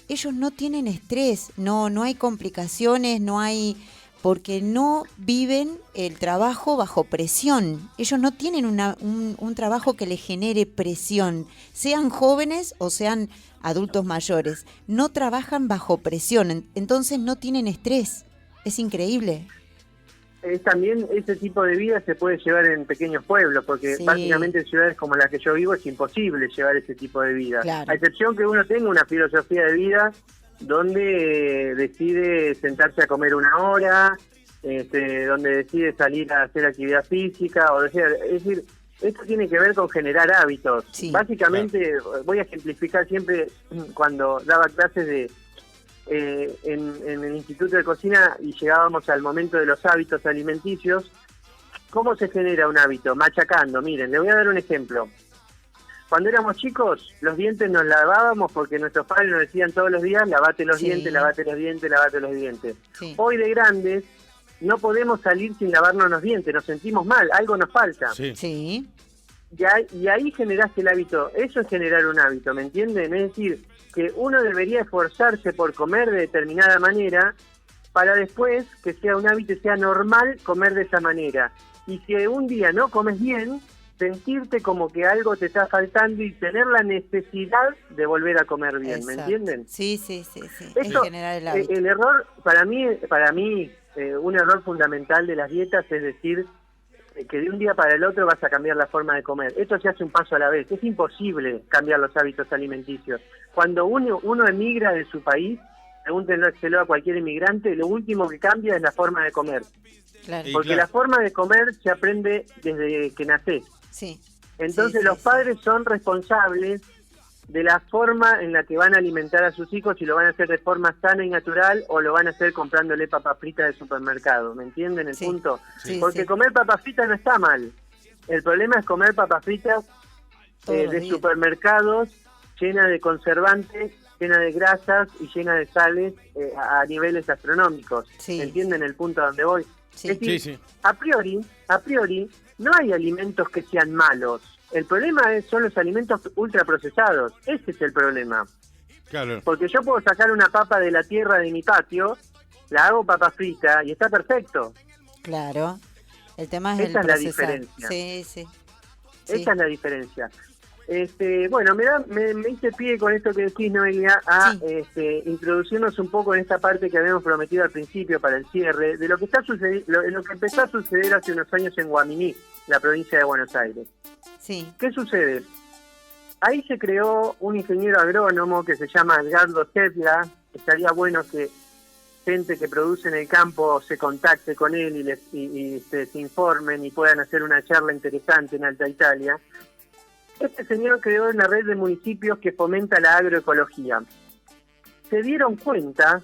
ellos no tienen estrés, no hay complicaciones, no hay... porque no viven el trabajo bajo presión. Ellos no tienen un trabajo que les genere presión, sean jóvenes o sean adultos mayores. No trabajan bajo presión, entonces no tienen estrés. Es increíble. También ese tipo de vida se puede llevar en pequeños pueblos, porque Sí. básicamente en ciudades como las que yo vivo es imposible llevar ese tipo de vida. Claro. A excepción que uno tenga una filosofía de vida donde decide sentarse a comer una hora, donde decide salir a hacer actividad física, o decir, es decir, esto tiene que ver con generar hábitos. Sí. Básicamente, voy a ejemplificar siempre cuando daba clases en el Instituto de Cocina y llegábamos al momento de los hábitos alimenticios. ¿Cómo se genera un hábito? Machacando. Miren, le voy a dar un ejemplo. Cuando éramos chicos, los dientes nos lavábamos porque nuestros padres nos decían todos los días, lavate los Sí. dientes, lavate los dientes, lavate los dientes. Sí. Hoy de grandes, no podemos salir sin lavarnos los dientes, nos sentimos mal, algo nos falta. Sí. Sí. Y ahí generaste el hábito. Eso es generar un hábito, ¿me entienden? Es decir, que uno debería esforzarse por comer de determinada manera para después que sea un hábito y sea normal comer de esa manera. Y si un día no comes bien, sentirte como que algo te está faltando y tener la necesidad de volver a comer bien, ¿me Exacto. entienden? Sí. Es Eso, generar el hábito. el error, para mí, un error fundamental de las dietas es decir que de un día para el otro vas a cambiar la forma de comer. Esto se hace un paso a la vez. Es imposible cambiar los hábitos alimenticios. Cuando uno emigra de su país, pregúntenlo a cualquier inmigrante, lo último que cambia es la forma de comer. Claro. Y Porque claro. la forma de comer se aprende desde que nacés. Sí. Entonces Sí, los sí, padres son responsables de la forma en la que van a alimentar a sus hijos, si lo van a hacer de forma sana y natural o lo van a hacer comprándole papas fritas de supermercado. ¿Me entienden el Sí. punto? Sí, Porque sí. comer papas fritas no está mal. El problema es comer papas fritas Todos los de días. supermercados, llena de conservantes, llena de grasas y llena de sales a niveles astronómicos. Sí. ¿Entienden el punto a donde voy? Sí. Es decir, Sí, sí. a priori, no hay alimentos que sean malos. El problema son los alimentos ultraprocesados. Ese es el problema. Claro. Porque yo puedo sacar una papa de la tierra de mi patio, la hago papa frita y está perfecto. Claro. El tema es Esa el es la procesar. diferencia. Sí, sí. Esa es la diferencia. Bueno, me hice pie con esto que decís, Noelia, a introducirnos un poco en esta parte que habíamos prometido al principio para el cierre, de lo que está sucediendo, lo que empezó a suceder hace unos años en Guaminí, la provincia de Buenos Aires. Sí. ¿Qué sucede? Ahí se creó un ingeniero agrónomo que se llama Edgardo Zetla. Estaría bueno que gente que produce en el campo se contacte con él y se informen y puedan hacer una charla interesante en Alta Italia. Este señor creó una red de municipios que fomenta la agroecología. Se dieron cuenta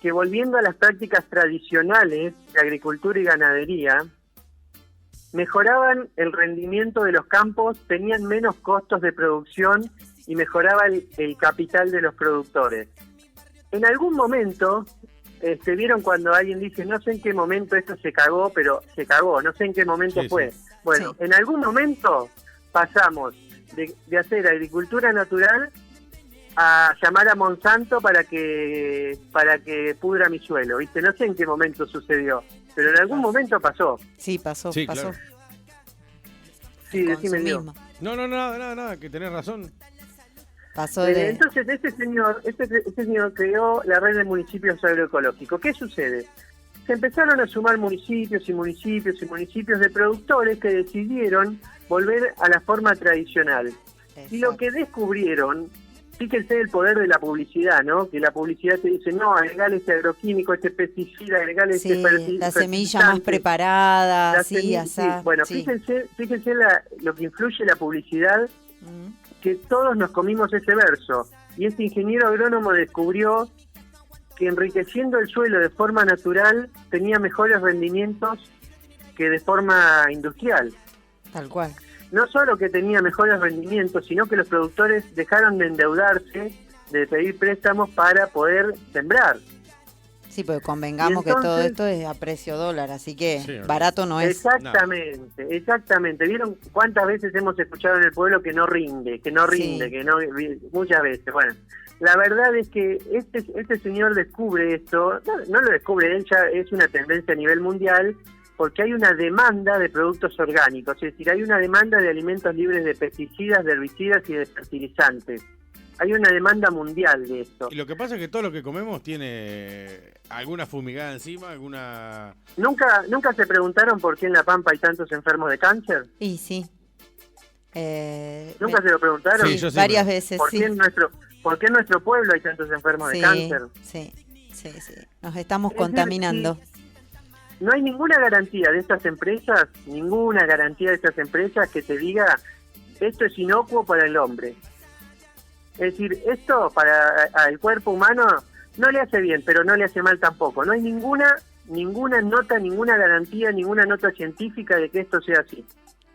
que volviendo a las prácticas tradicionales de agricultura y ganadería, mejoraban el rendimiento de los campos, tenían menos costos de producción y mejoraba el capital de los productores. En algún momento, vieron cuando alguien dice, no sé en qué momento esto se cagó, pero se cagó, no sé en qué momento Sí, fue. sí. Bueno, Sí. en algún momento pasamos de hacer agricultura natural a llamar a Monsanto para que pudra mi suelo, ¿viste? No sé en qué momento sucedió, pero en algún momento pasó. Sí, pasó, Sí, pasó. claro. Sí, decime yo. Consumismo. No, nada, que tenés razón. Pasó de... Entonces este señor creó la red de municipios agroecológicos. ¿Qué sucede? Se empezaron a sumar municipios de productores que decidieron volver a la forma tradicional. Y lo que descubrieron, fíjense el poder de la publicidad, ¿no? Que la publicidad te dice, no, agregale este agroquímico, este pesticida, agregale Sí, este la semilla más preparada, La sí, semilla, asá. sí. Bueno, Sí. fíjense lo que influye la publicidad, Mm. que todos nos comimos ese verso. Y este ingeniero agrónomo descubrió que enriqueciendo el suelo de forma natural tenía mejores rendimientos que de forma industrial. Tal cual. No solo que tenía mejores rendimientos, sino que los productores dejaron de endeudarse, de pedir préstamos para poder sembrar. Sí, porque convengamos Y entonces- que todo esto es a precio dólar, así que Sí, barato no es. Exactamente. ¿Vieron cuántas veces hemos escuchado en el pueblo que no rinde, Sí. que no, muchas veces? Bueno, la verdad es que este señor descubre esto, no lo descubre él, ya es una tendencia a nivel mundial, porque hay una demanda de productos orgánicos, es decir, hay una demanda de alimentos libres de pesticidas, de herbicidas y de fertilizantes. Hay una demanda mundial de esto. Y lo que pasa es que todo lo que comemos tiene alguna fumigada encima, alguna... ¿Nunca se preguntaron por qué en La Pampa hay tantos enfermos de cáncer? Y sí. ¿Nunca se lo preguntaron? Sí, yo sí, varias pero- veces, ¿Por sí. qué en nuestro pueblo hay tantos enfermos de cáncer? Sí. Nos estamos Es decir, contaminando. No hay ninguna garantía de estas empresas, que te diga esto es inocuo para el hombre. Es decir, esto para el cuerpo humano no le hace bien, pero no le hace mal tampoco. No hay ninguna nota, ninguna garantía, ninguna nota científica de que esto sea así.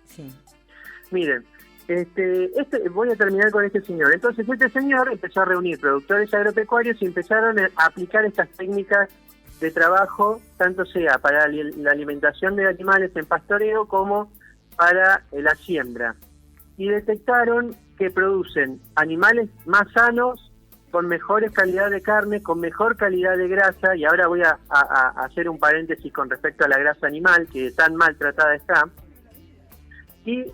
Sí. Miren, voy a terminar con este señor. Entonces este señor empezó a reunir productores agropecuarios y empezaron a aplicar estas técnicas de trabajo, tanto sea para la alimentación de animales en pastoreo como para la siembra. Y detectaron que producen animales más sanos, con mejores calidad de carne, con mejor calidad de grasa, y ahora voy a hacer un paréntesis con respecto a la grasa animal, que tan maltratada está. Y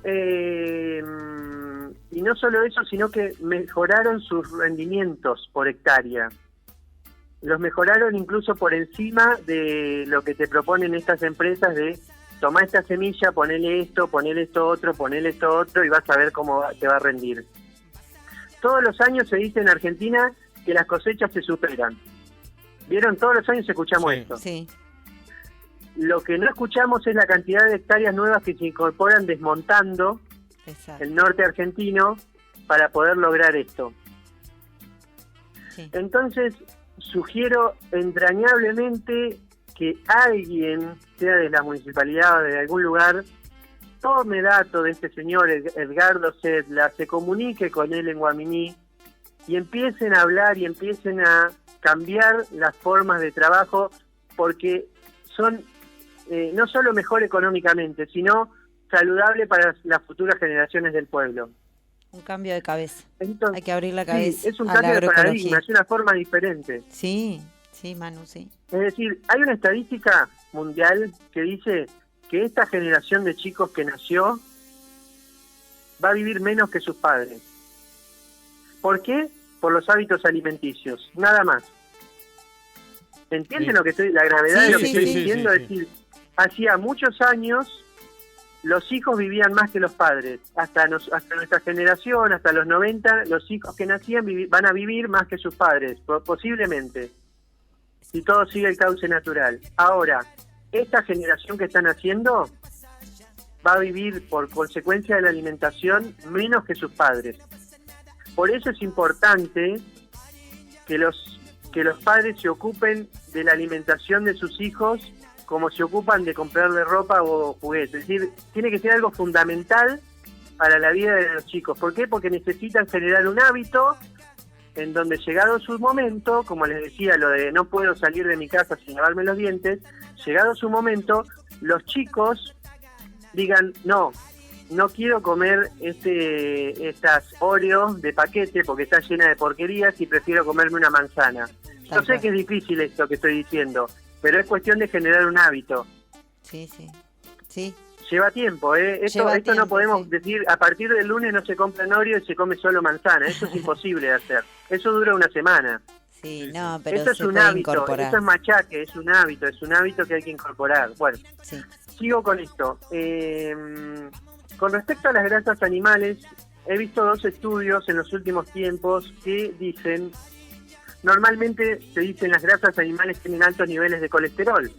no solo eso, sino que mejoraron sus rendimientos por hectárea. Los mejoraron incluso por encima de lo que te proponen estas empresas de tomá esta semilla, ponele esto otro y vas a ver cómo te va a rendir. Todos los años se dice en Argentina que las cosechas se superan. ¿Vieron? Todos los años escuchamos Sí. esto. Sí. Lo que no escuchamos es la cantidad de hectáreas nuevas que se incorporan desmontando Exacto. el norte argentino, para poder lograr esto. Sí. Entonces, sugiero entrañablemente que alguien, sea de la municipalidad o de algún lugar, tome dato de este señor Edgardo Sedla, se comunique con él en Guaminí y empiecen a hablar y empiecen a cambiar las formas de trabajo, porque son no solo mejor económicamente, sino saludable para las futuras generaciones del pueblo. Un cambio de cabeza. Entonces, Hay que abrir la sí, cabeza es un a la cambio de agroecología. paradigma, es una forma diferente. Sí, Manu, sí. Es decir, hay una estadística mundial que dice que esta generación de chicos que nació va a vivir menos que sus padres. ¿Por qué? Por los hábitos alimenticios, nada más. ¿Entienden Sí. la gravedad Sí, de lo que sí, estoy sí, diciendo? sí, Es decir, hacía muchos años los hijos vivían más que los padres. Hasta nuestra generación, hasta los 90, los hijos que nacían van a vivir más que sus padres, posiblemente. Si todo sigue el cauce natural. Ahora, esta generación que están haciendo va a vivir por consecuencia de la alimentación menos que sus padres. Por eso es importante que los padres se ocupen de la alimentación de sus hijos como se ocupan de comprarle ropa o juguetes. Es decir, tiene que ser algo fundamental para la vida de los chicos. ¿Por qué? Porque necesitan generar un hábito en donde, llegado su momento, como les decía, lo de no puedo salir de mi casa sin lavarme los dientes, llegado su momento, los chicos digan, no quiero comer estas Oreos de paquete porque está llena de porquerías y prefiero comerme una manzana. Yo sé que es difícil esto que estoy diciendo, pero es cuestión de generar un hábito. Sí. Lleva tiempo, ¿eh? Esto tiempo, no podemos sí. decir, a partir del lunes no se compra Oreo y se come solo manzana. Eso es imposible de hacer. Eso dura una semana. Sí, no, pero Esto es se un puede hábito, incorporar. esto es machaque, es un hábito que hay que incorporar. Bueno, Sí. sigo con esto. Con respecto a las grasas animales, he visto 2 estudios en los últimos tiempos que dicen, normalmente se dicen las grasas animales tienen altos niveles de colesterol,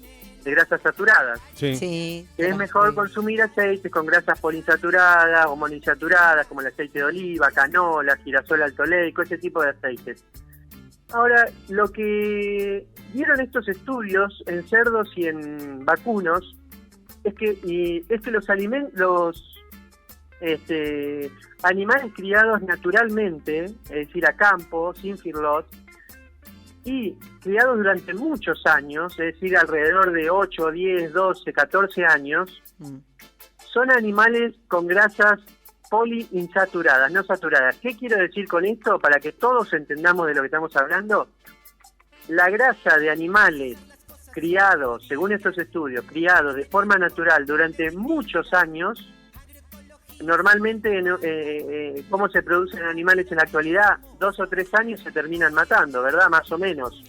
de grasas saturadas. Sí. Que es mejor consumir aceites con grasas poliinsaturadas o monoinsaturadas, como el aceite de oliva, canola, girasol altoleico, ese tipo de aceites. Ahora, lo que vieron estos estudios en cerdos y en vacunos es que los animales criados naturalmente, es decir, a campo, sin feedlot, y criados durante muchos años, es decir, alrededor de 8, 10, 12, 14 años, son animales con grasas poliinsaturadas, no saturadas. ¿Qué quiero decir con esto? Para que todos entendamos de lo que estamos hablando. La grasa de animales criados, según estos estudios, criados de forma natural durante muchos años, normalmente, ¿cómo se producen animales en la actualidad? 2 o 3 años se terminan matando, ¿verdad? Más o menos.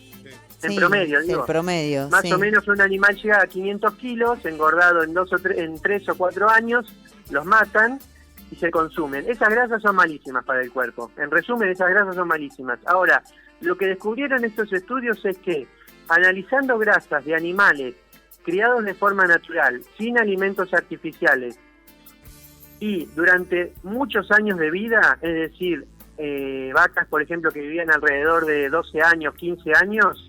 En promedio, digo. En promedio, Más sí. o menos un animal llega a 500 kilos, engordado en 3 o 4 años, los matan y se consumen. Esas grasas son malísimas para el cuerpo. En resumen, esas grasas son malísimas. Ahora, lo que descubrieron estos estudios es que, analizando grasas de animales criados de forma natural, sin alimentos artificiales, y durante muchos años de vida, es decir, vacas, por ejemplo, que vivían alrededor de 12 años, 15 años,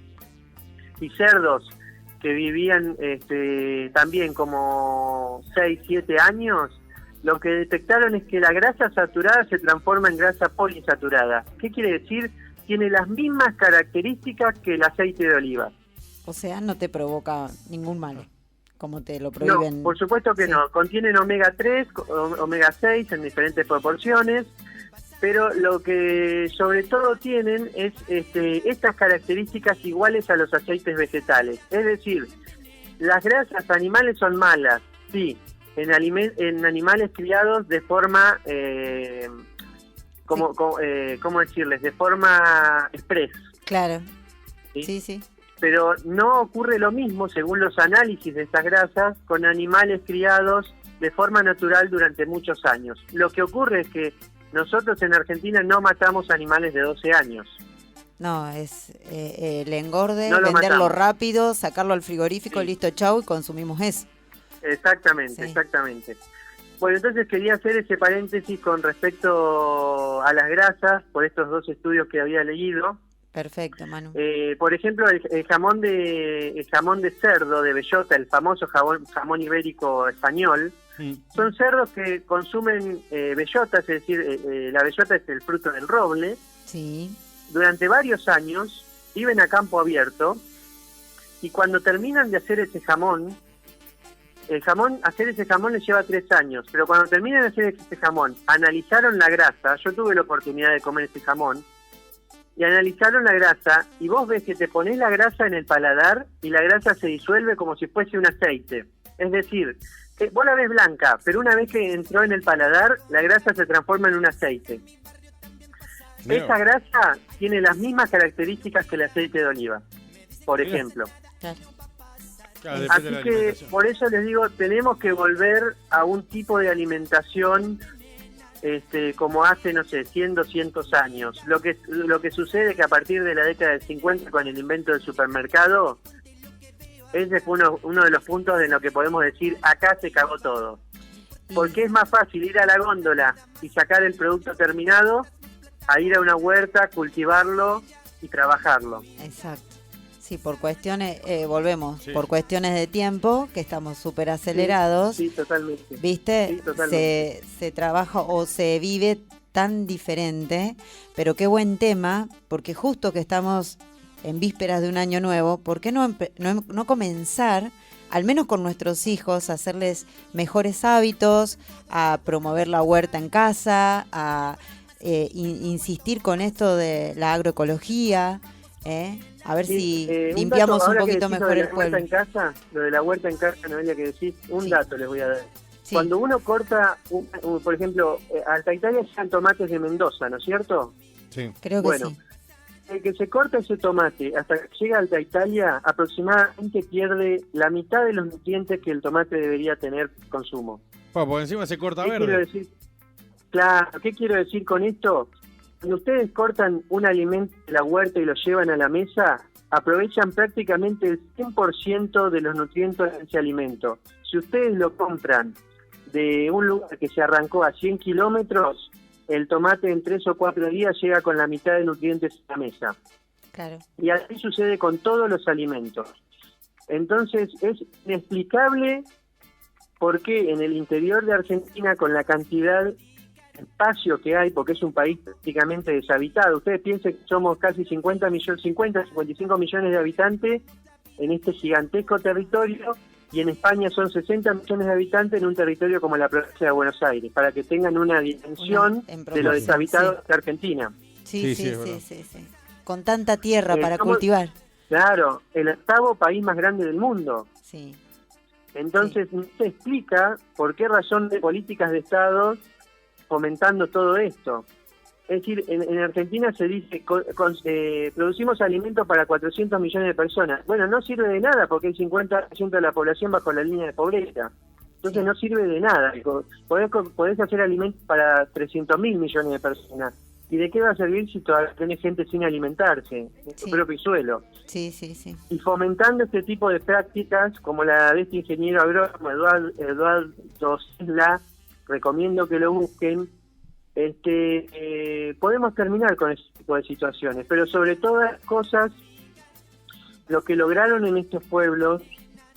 y cerdos que vivían también como 6, 7 años, lo que detectaron es que la grasa saturada se transforma en grasa poliinsaturada. ¿Qué quiere decir? Tiene las mismas características que el aceite de oliva. O sea, no te provoca ningún mal, como te lo prohíben. No, por supuesto que Sí. no. Contienen omega 3, omega 6 en diferentes proporciones, pero lo que sobre todo tienen es estas características iguales a los aceites vegetales. Es decir, las grasas animales son malas, sí, en animales criados de forma, ¿cómo decirles? De forma express. Claro. ¿Sí? Sí. Pero no ocurre lo mismo, según los análisis de estas grasas, con animales criados de forma natural durante muchos años. Lo que ocurre es que nosotros en Argentina no matamos animales de 12 años. No, es el engorde, No lo venderlo matamos. rápido, sacarlo al frigorífico, Sí. listo, chau, y consumimos eso. Exactamente, Sí. exactamente. Bueno, entonces quería hacer ese paréntesis con respecto a las grasas, por estos 2 estudios que había leído. Perfecto, Manu. Por ejemplo, el jamón de cerdo, de bellota, el famoso jamón ibérico español, son cerdos que consumen bellota, es decir, la bellota es el fruto del roble. Sí. Durante varios años viven a campo abierto y cuando terminan de hacer ese jamón, hacer ese jamón les lleva 3 años, pero cuando terminan de hacer ese jamón, analizaron la grasa, yo tuve la oportunidad de comer ese jamón, y analizaron la grasa, y vos ves que te pones la grasa en el paladar y la grasa se disuelve como si fuese un aceite. Es decir, vos la ves blanca, pero una vez que entró en el paladar, la grasa se transforma en un aceite. Mirá. Esa grasa tiene las mismas características que el aceite de oliva, por ejemplo. Claro. Claro, depende Así de la que alimentación. por eso les digo, tenemos que volver a un tipo de alimentación como hace, no sé, 100, 200 años. Lo que sucede es que a partir de la década del 50, con el invento del supermercado, ese fue uno de los puntos en lo que podemos decir, acá se cagó todo. Porque es más fácil ir a la góndola y sacar el producto terminado a ir a una huerta, cultivarlo y trabajarlo. Exacto. Sí, por cuestiones, volvemos, Sí. por cuestiones de tiempo, que estamos súper acelerados, Sí, totalmente. ¿viste? Sí, totalmente. Se trabaja o se vive tan diferente, pero qué buen tema, porque justo que estamos en vísperas de un año nuevo, ¿por qué no comenzar, al menos con nuestros hijos, a hacerles mejores hábitos, a promover la huerta en casa, a insistir con esto de la agroecología, a ver si limpiamos dato, un ahora que poquito decís mejor el lo de la huerta pueblo. en casa, lo de la huerta en casa, Noelia, que decís, un Sí. dato les voy a dar. Sí. Cuando uno corta, por ejemplo, Alta Italia llegan tomates de Mendoza, ¿no es cierto? Sí. Creo que Bueno, sí. el que se corta ese tomate hasta que llega a Alta Italia, aproximadamente pierde la mitad de los nutrientes que el tomate debería tener consumo. Bueno, porque encima se corta ¿Qué quiero verde. decir? Claro, ¿qué quiero decir con esto? Cuando ustedes cortan un alimento de la huerta y lo llevan a la mesa, aprovechan prácticamente el 100% de los nutrientes de ese alimento. Si ustedes lo compran de un lugar que se arrancó a 100 kilómetros, el tomate en 3 o 4 días llega con la mitad de nutrientes a la mesa. Claro. Y así sucede con todos los alimentos. Entonces es inexplicable por qué en el interior de Argentina, con la cantidad de espacio que hay, porque es un país prácticamente deshabitado, ustedes piensen que somos casi 55 millones de habitantes en este gigantesco territorio, y en España son 60 millones de habitantes en un territorio como la provincia de Buenos Aires, para que tengan una dimensión En de lo proporción, deshabitado sí. de Argentina. Sí, Sí, sí, sí, es sí, verdad. sí, sí. Con tanta tierra para ¿cómo? cultivar. Claro, el 8º país más grande del mundo. Sí. Entonces no se explica por qué razón de políticas de Estado fomentando todo esto. Es decir, en Argentina se dice, producimos alimentos para 400 millones de personas. Bueno, no sirve de nada porque hay 50% de la población bajo la línea de pobreza. Entonces Sí. no sirve de nada. Podés hacer alimentos para 300.000 millones de personas. ¿Y de qué va a servir si todavía tenés gente sin alimentarse en su Sí. propio suelo? Sí, sí, sí. Y fomentando este tipo de prácticas, como la de este ingeniero agrónomo Eduardo Sisla, recomiendo que lo busquen, podemos terminar con ese tipo de situaciones, pero sobre todas las cosas, lo que lograron en estos pueblos,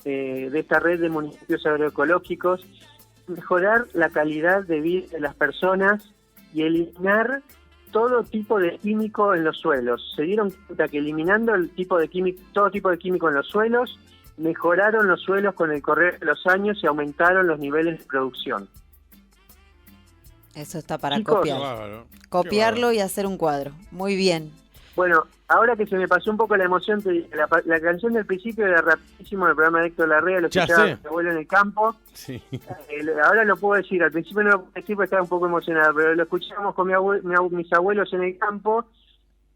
de esta red de municipios agroecológicos, mejorar la calidad de vida de las personas y eliminar todo tipo de químico en los suelos. Se dieron cuenta que eliminando todo tipo de químico en los suelos, mejoraron los suelos con el correr de los años y aumentaron los niveles de producción. Eso está para Chicos, Qué copiar. bárbaro. Copiarlo y hacer un cuadro. Muy bien. Bueno, ahora que se me pasó un poco la emoción, te digo, la canción del principio era rapidísimo del programa de Héctor Larrea, lo Ya escuchaba sé. mi abuelo en el campo. Sí. Ahora lo puedo decir, al principio no lo puedo decir porque estaba un poco emocionado, pero lo escuchábamos con mis abuelos en el campo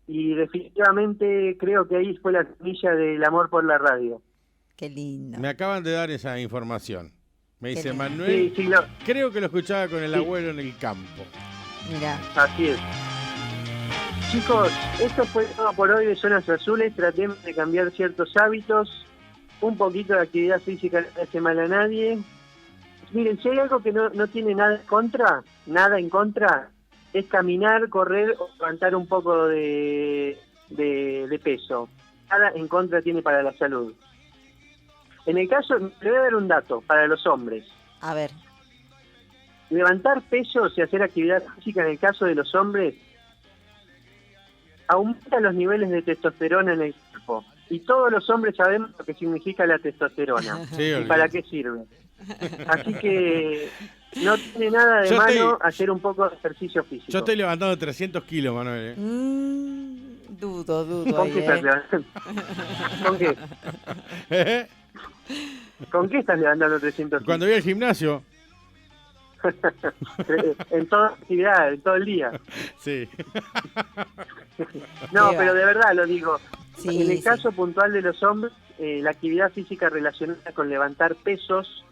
y definitivamente creo que ahí fue la semilla del amor por la radio. Qué lindo. Me acaban de dar esa información. Me Qué dice lindo. Manuel, Sí, creo que lo escuchaba con el Sí. abuelo en el campo. Mira. así es. Chicos, esto fue todo por hoy de Zonas Azules. Tratemos de cambiar ciertos hábitos. Un poquito de actividad física no hace mal a nadie. Miren, si hay algo que no tiene nada en contra, es caminar, correr o levantar un poco de peso. Nada en contra tiene para la salud. En el caso, le voy a dar un dato para los hombres. A ver. Levantar pesos y hacer actividad física en el caso de los hombres aumenta los niveles de testosterona en el cuerpo. Y todos los hombres sabemos lo que significa la testosterona y para qué sirve. Así que no tiene nada de malo hacer un poco de ejercicio físico. Yo estoy levantando 300 kilos, Manuel. Dudo. ¿Con qué estás levantando? ¿Con qué? ¿Con qué estás levantando 300 kilos? Cuando voy al gimnasio. En toda actividad, en todo el día. Sí. No, pero de verdad lo digo. Sí, en el caso puntual de los hombres, la actividad física relacionada con levantar pesos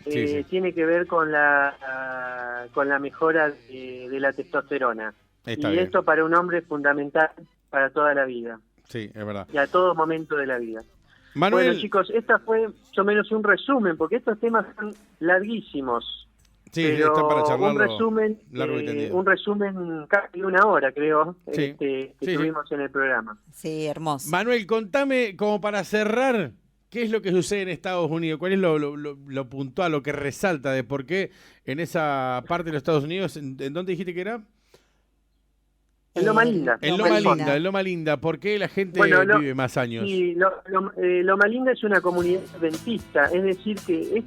tiene que ver con la mejora de la testosterona. Está y bien. esto para un hombre es fundamental para toda la vida. Sí, es verdad. Y a todo momento de la vida. Manuel, Bueno, chicos, esta fue más o menos un resumen, porque estos temas son larguísimos. sí, Pero está para charlarlo un resumen, largo y tendido. un resumen casi de una hora, creo, Sí. que Sí, tuvimos en el programa. Sí, hermoso. Manuel, contame, como para cerrar, ¿qué es lo que sucede en Estados Unidos? ¿Cuál es lo puntual, lo que resalta de por qué en esa parte de los Estados Unidos, ¿en dónde dijiste que era? En Loma Linda. En Loma Linda. ¿Por qué la gente vive más años? Sí, Loma Linda es una comunidad adventista, es decir, que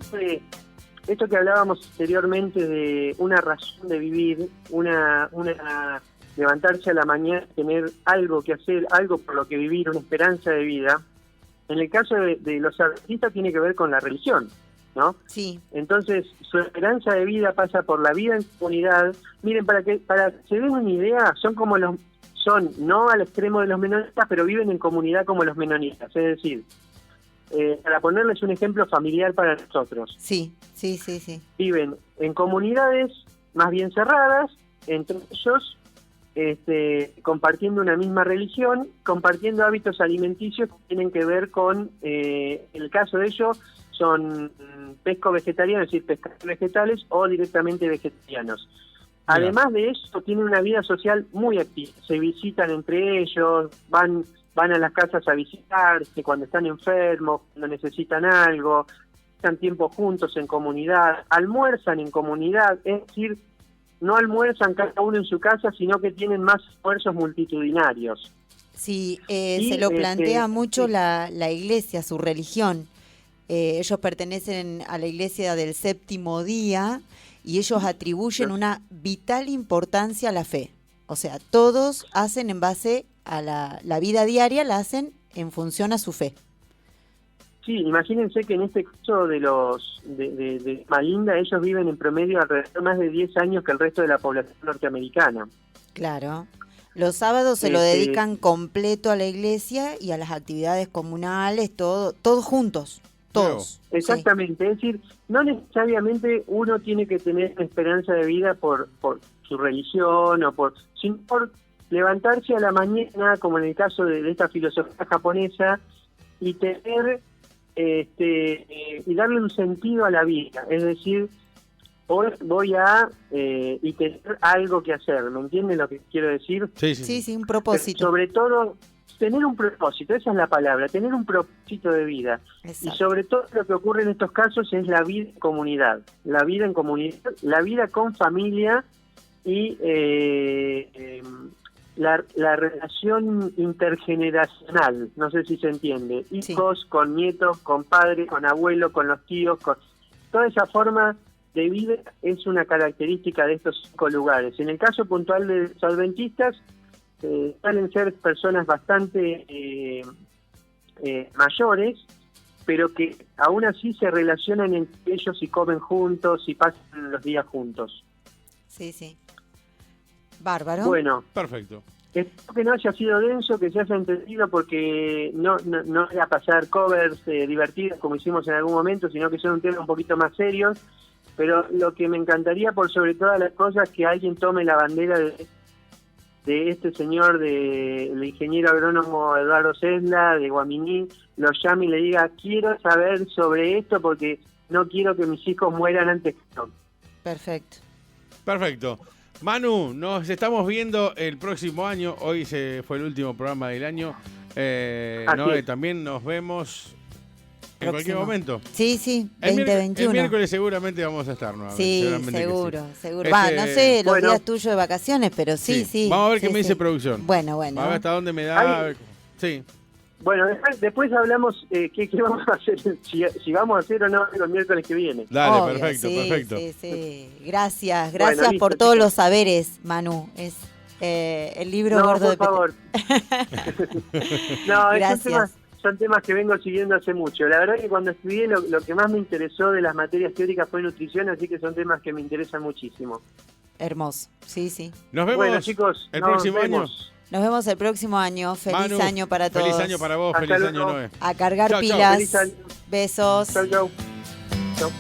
esto que hablábamos anteriormente de una razón de vivir, una levantarse a la mañana, tener algo que hacer, algo por lo que vivir, una esperanza de vida, en el caso de los adventistas tiene que ver con la religión, ¿no? Sí. Entonces, su esperanza de vida pasa por la vida en comunidad. Miren, para que se den una idea, son no al extremo de los menonitas, pero viven en comunidad como los menonitas. Es decir, para ponerles un ejemplo familiar para nosotros. Sí. Viven en comunidades más bien cerradas, entre ellos compartiendo una misma religión, compartiendo hábitos alimenticios que tienen que ver con, en el caso de ellos, son pesco-vegetarianos, es decir, pescadores vegetales o directamente vegetarianos. Además de eso, tienen una vida social muy activa. Se visitan entre ellos, van a las casas a visitarse cuando están enfermos, cuando necesitan algo, están tiempo juntos en comunidad, almuerzan en comunidad, es decir, no almuerzan cada uno en su casa, sino que tienen más esfuerzos multitudinarios. Sí, se lo plantea mucho la iglesia, su religión. Ellos pertenecen a la iglesia del Séptimo Día y ellos atribuyen una vital importancia a la fe. O sea, todos hacen en base a la vida diaria, la hacen en función a su fe. Sí, imagínense que en este caso de Loma Linda, ellos viven en promedio alrededor de más de 10 años que el resto de la población norteamericana. Claro. Los sábados se lo dedican completo a la iglesia y a las actividades comunales, todos juntos. Todos. Exactamente, es decir, no necesariamente uno tiene que tener esperanza de vida por su religión sino por levantarse a la mañana, como en el caso de esta filosofía japonesa, y tener y darle un sentido a la vida, es decir, hoy voy a y tener algo que hacer, ¿me entienden lo que quiero decir? Sí, un propósito. Pero sobre todo tener un propósito, esa es la palabra, tener un propósito de vida. Exacto. Y sobre todo lo que ocurre en estos casos es la vida en comunidad, la vida con familia y la relación intergeneracional, no sé si se entiende, hijos con nietos, con padres, con abuelos, con los tíos, con toda esa forma de vida es una característica de estos 5 lugares. En el caso puntual de los adventistas, suelen ser personas bastante mayores, pero que aún así se relacionan entre ellos y comen juntos y pasan los días juntos. Sí. Bárbaro. Bueno, perfecto. Espero que no haya sido denso, que se haya entendido, porque no voy a pasar covers divertidos como hicimos en algún momento, sino que son un tema un poquito más serios. Pero lo que me encantaría, por sobre todas las cosas, que alguien tome la bandera de este señor, el ingeniero agrónomo Eduardo Sesla, de Guaminí, lo llame y le diga, quiero saber sobre esto, porque no quiero que mis hijos mueran antes que yo. Perfecto. Perfecto. Manu, nos estamos viendo el próximo año. Hoy fue el último programa del año. Así También nos vemos en cualquier Próximo. momento. Sí, sí, El 2021. miércoles seguramente vamos a estar nuevamente. Sí, seguramente que seguro, sí. seguro. Va, no sé los Bueno. días tuyos de vacaciones, pero sí. Vamos a ver sí, qué me dice sí. producción. Bueno. A ver hasta dónde me da. Ay. Sí. Bueno, después hablamos qué vamos a hacer, si vamos a hacer o no el miércoles que viene. Dale, Obvio, perfecto, sí, perfecto. Sí. Gracias Bueno, listo, por todos chicos. los saberes, Manu. Es el libro No, gordo por de Peter. favor. No, Gracias. son temas que vengo siguiendo hace mucho. La verdad que cuando estudié lo que más me interesó de las materias teóricas fue nutrición, así que son temas que me interesan muchísimo. Hermoso, sí. Nos vemos Bueno, chicos, el nos próximo vemos. año. Nos vemos el próximo año. Feliz Manu, año para todos. Feliz año para vos, Hasta feliz luego. año, Noé. A cargar Chau, chau. pilas. Feliz año. Besos. Chau, chau. Chau.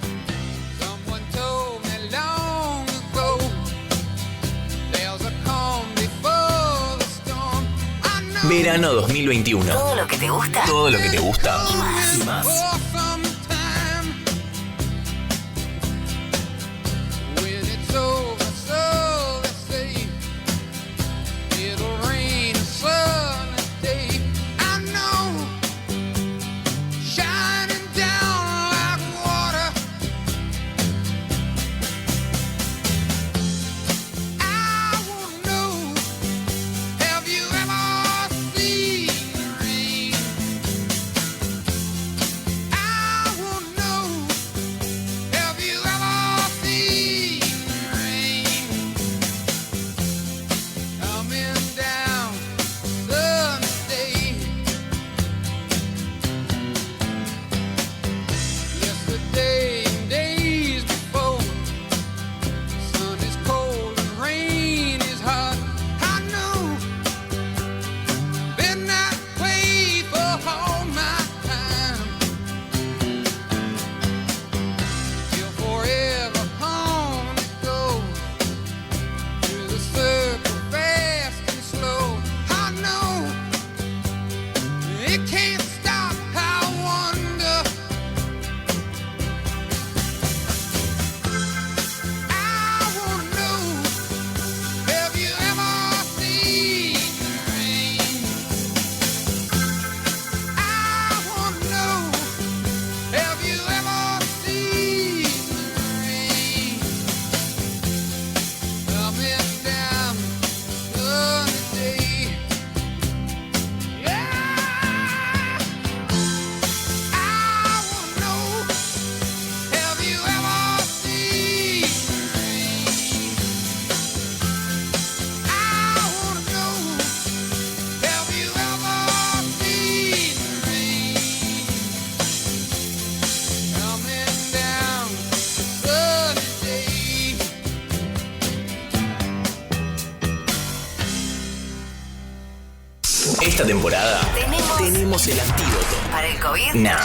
Someone told me long ago there's a calm before the storm. I know Verano 2021. Todo lo que te gusta. Todo lo que te gusta y más. for some time when it's over, so they say it'll rain a sunny day. I know, shining down like water. I wanna know, have you ever seen rain? I wanna know, have you ever seen rain coming down sunny day? Yesterday and days before, sun is cold and rain is hot. I know, been that way for all my time. Till forever on it goes, through the circle fast and slow. I know, it can't stop. I wonder, I wanna know, have you ever seen rain? I wanna know, have you ever seen rain coming down sunny day? Yeah, I wanna know, have you ever seen rain? I wanna know, have you ever seen rain coming down sunny day? Esta temporada tenemos el antídoto. ¿Para el COVID? Nah.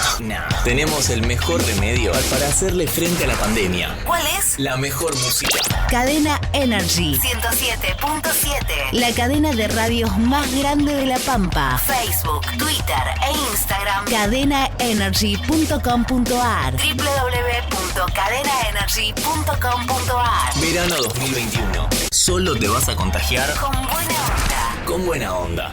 Tenemos el mejor remedio para hacerle frente a la pandemia. ¿Cuál es? La mejor música. Cadena Energy, 107.7. la cadena de radios más grande de La Pampa. Facebook, Twitter e Instagram. cadenaenergy.com.ar. www.cadenaenergy.com.ar. Verano 2021. Solo te vas a contagiar Con buena onda. con buena onda.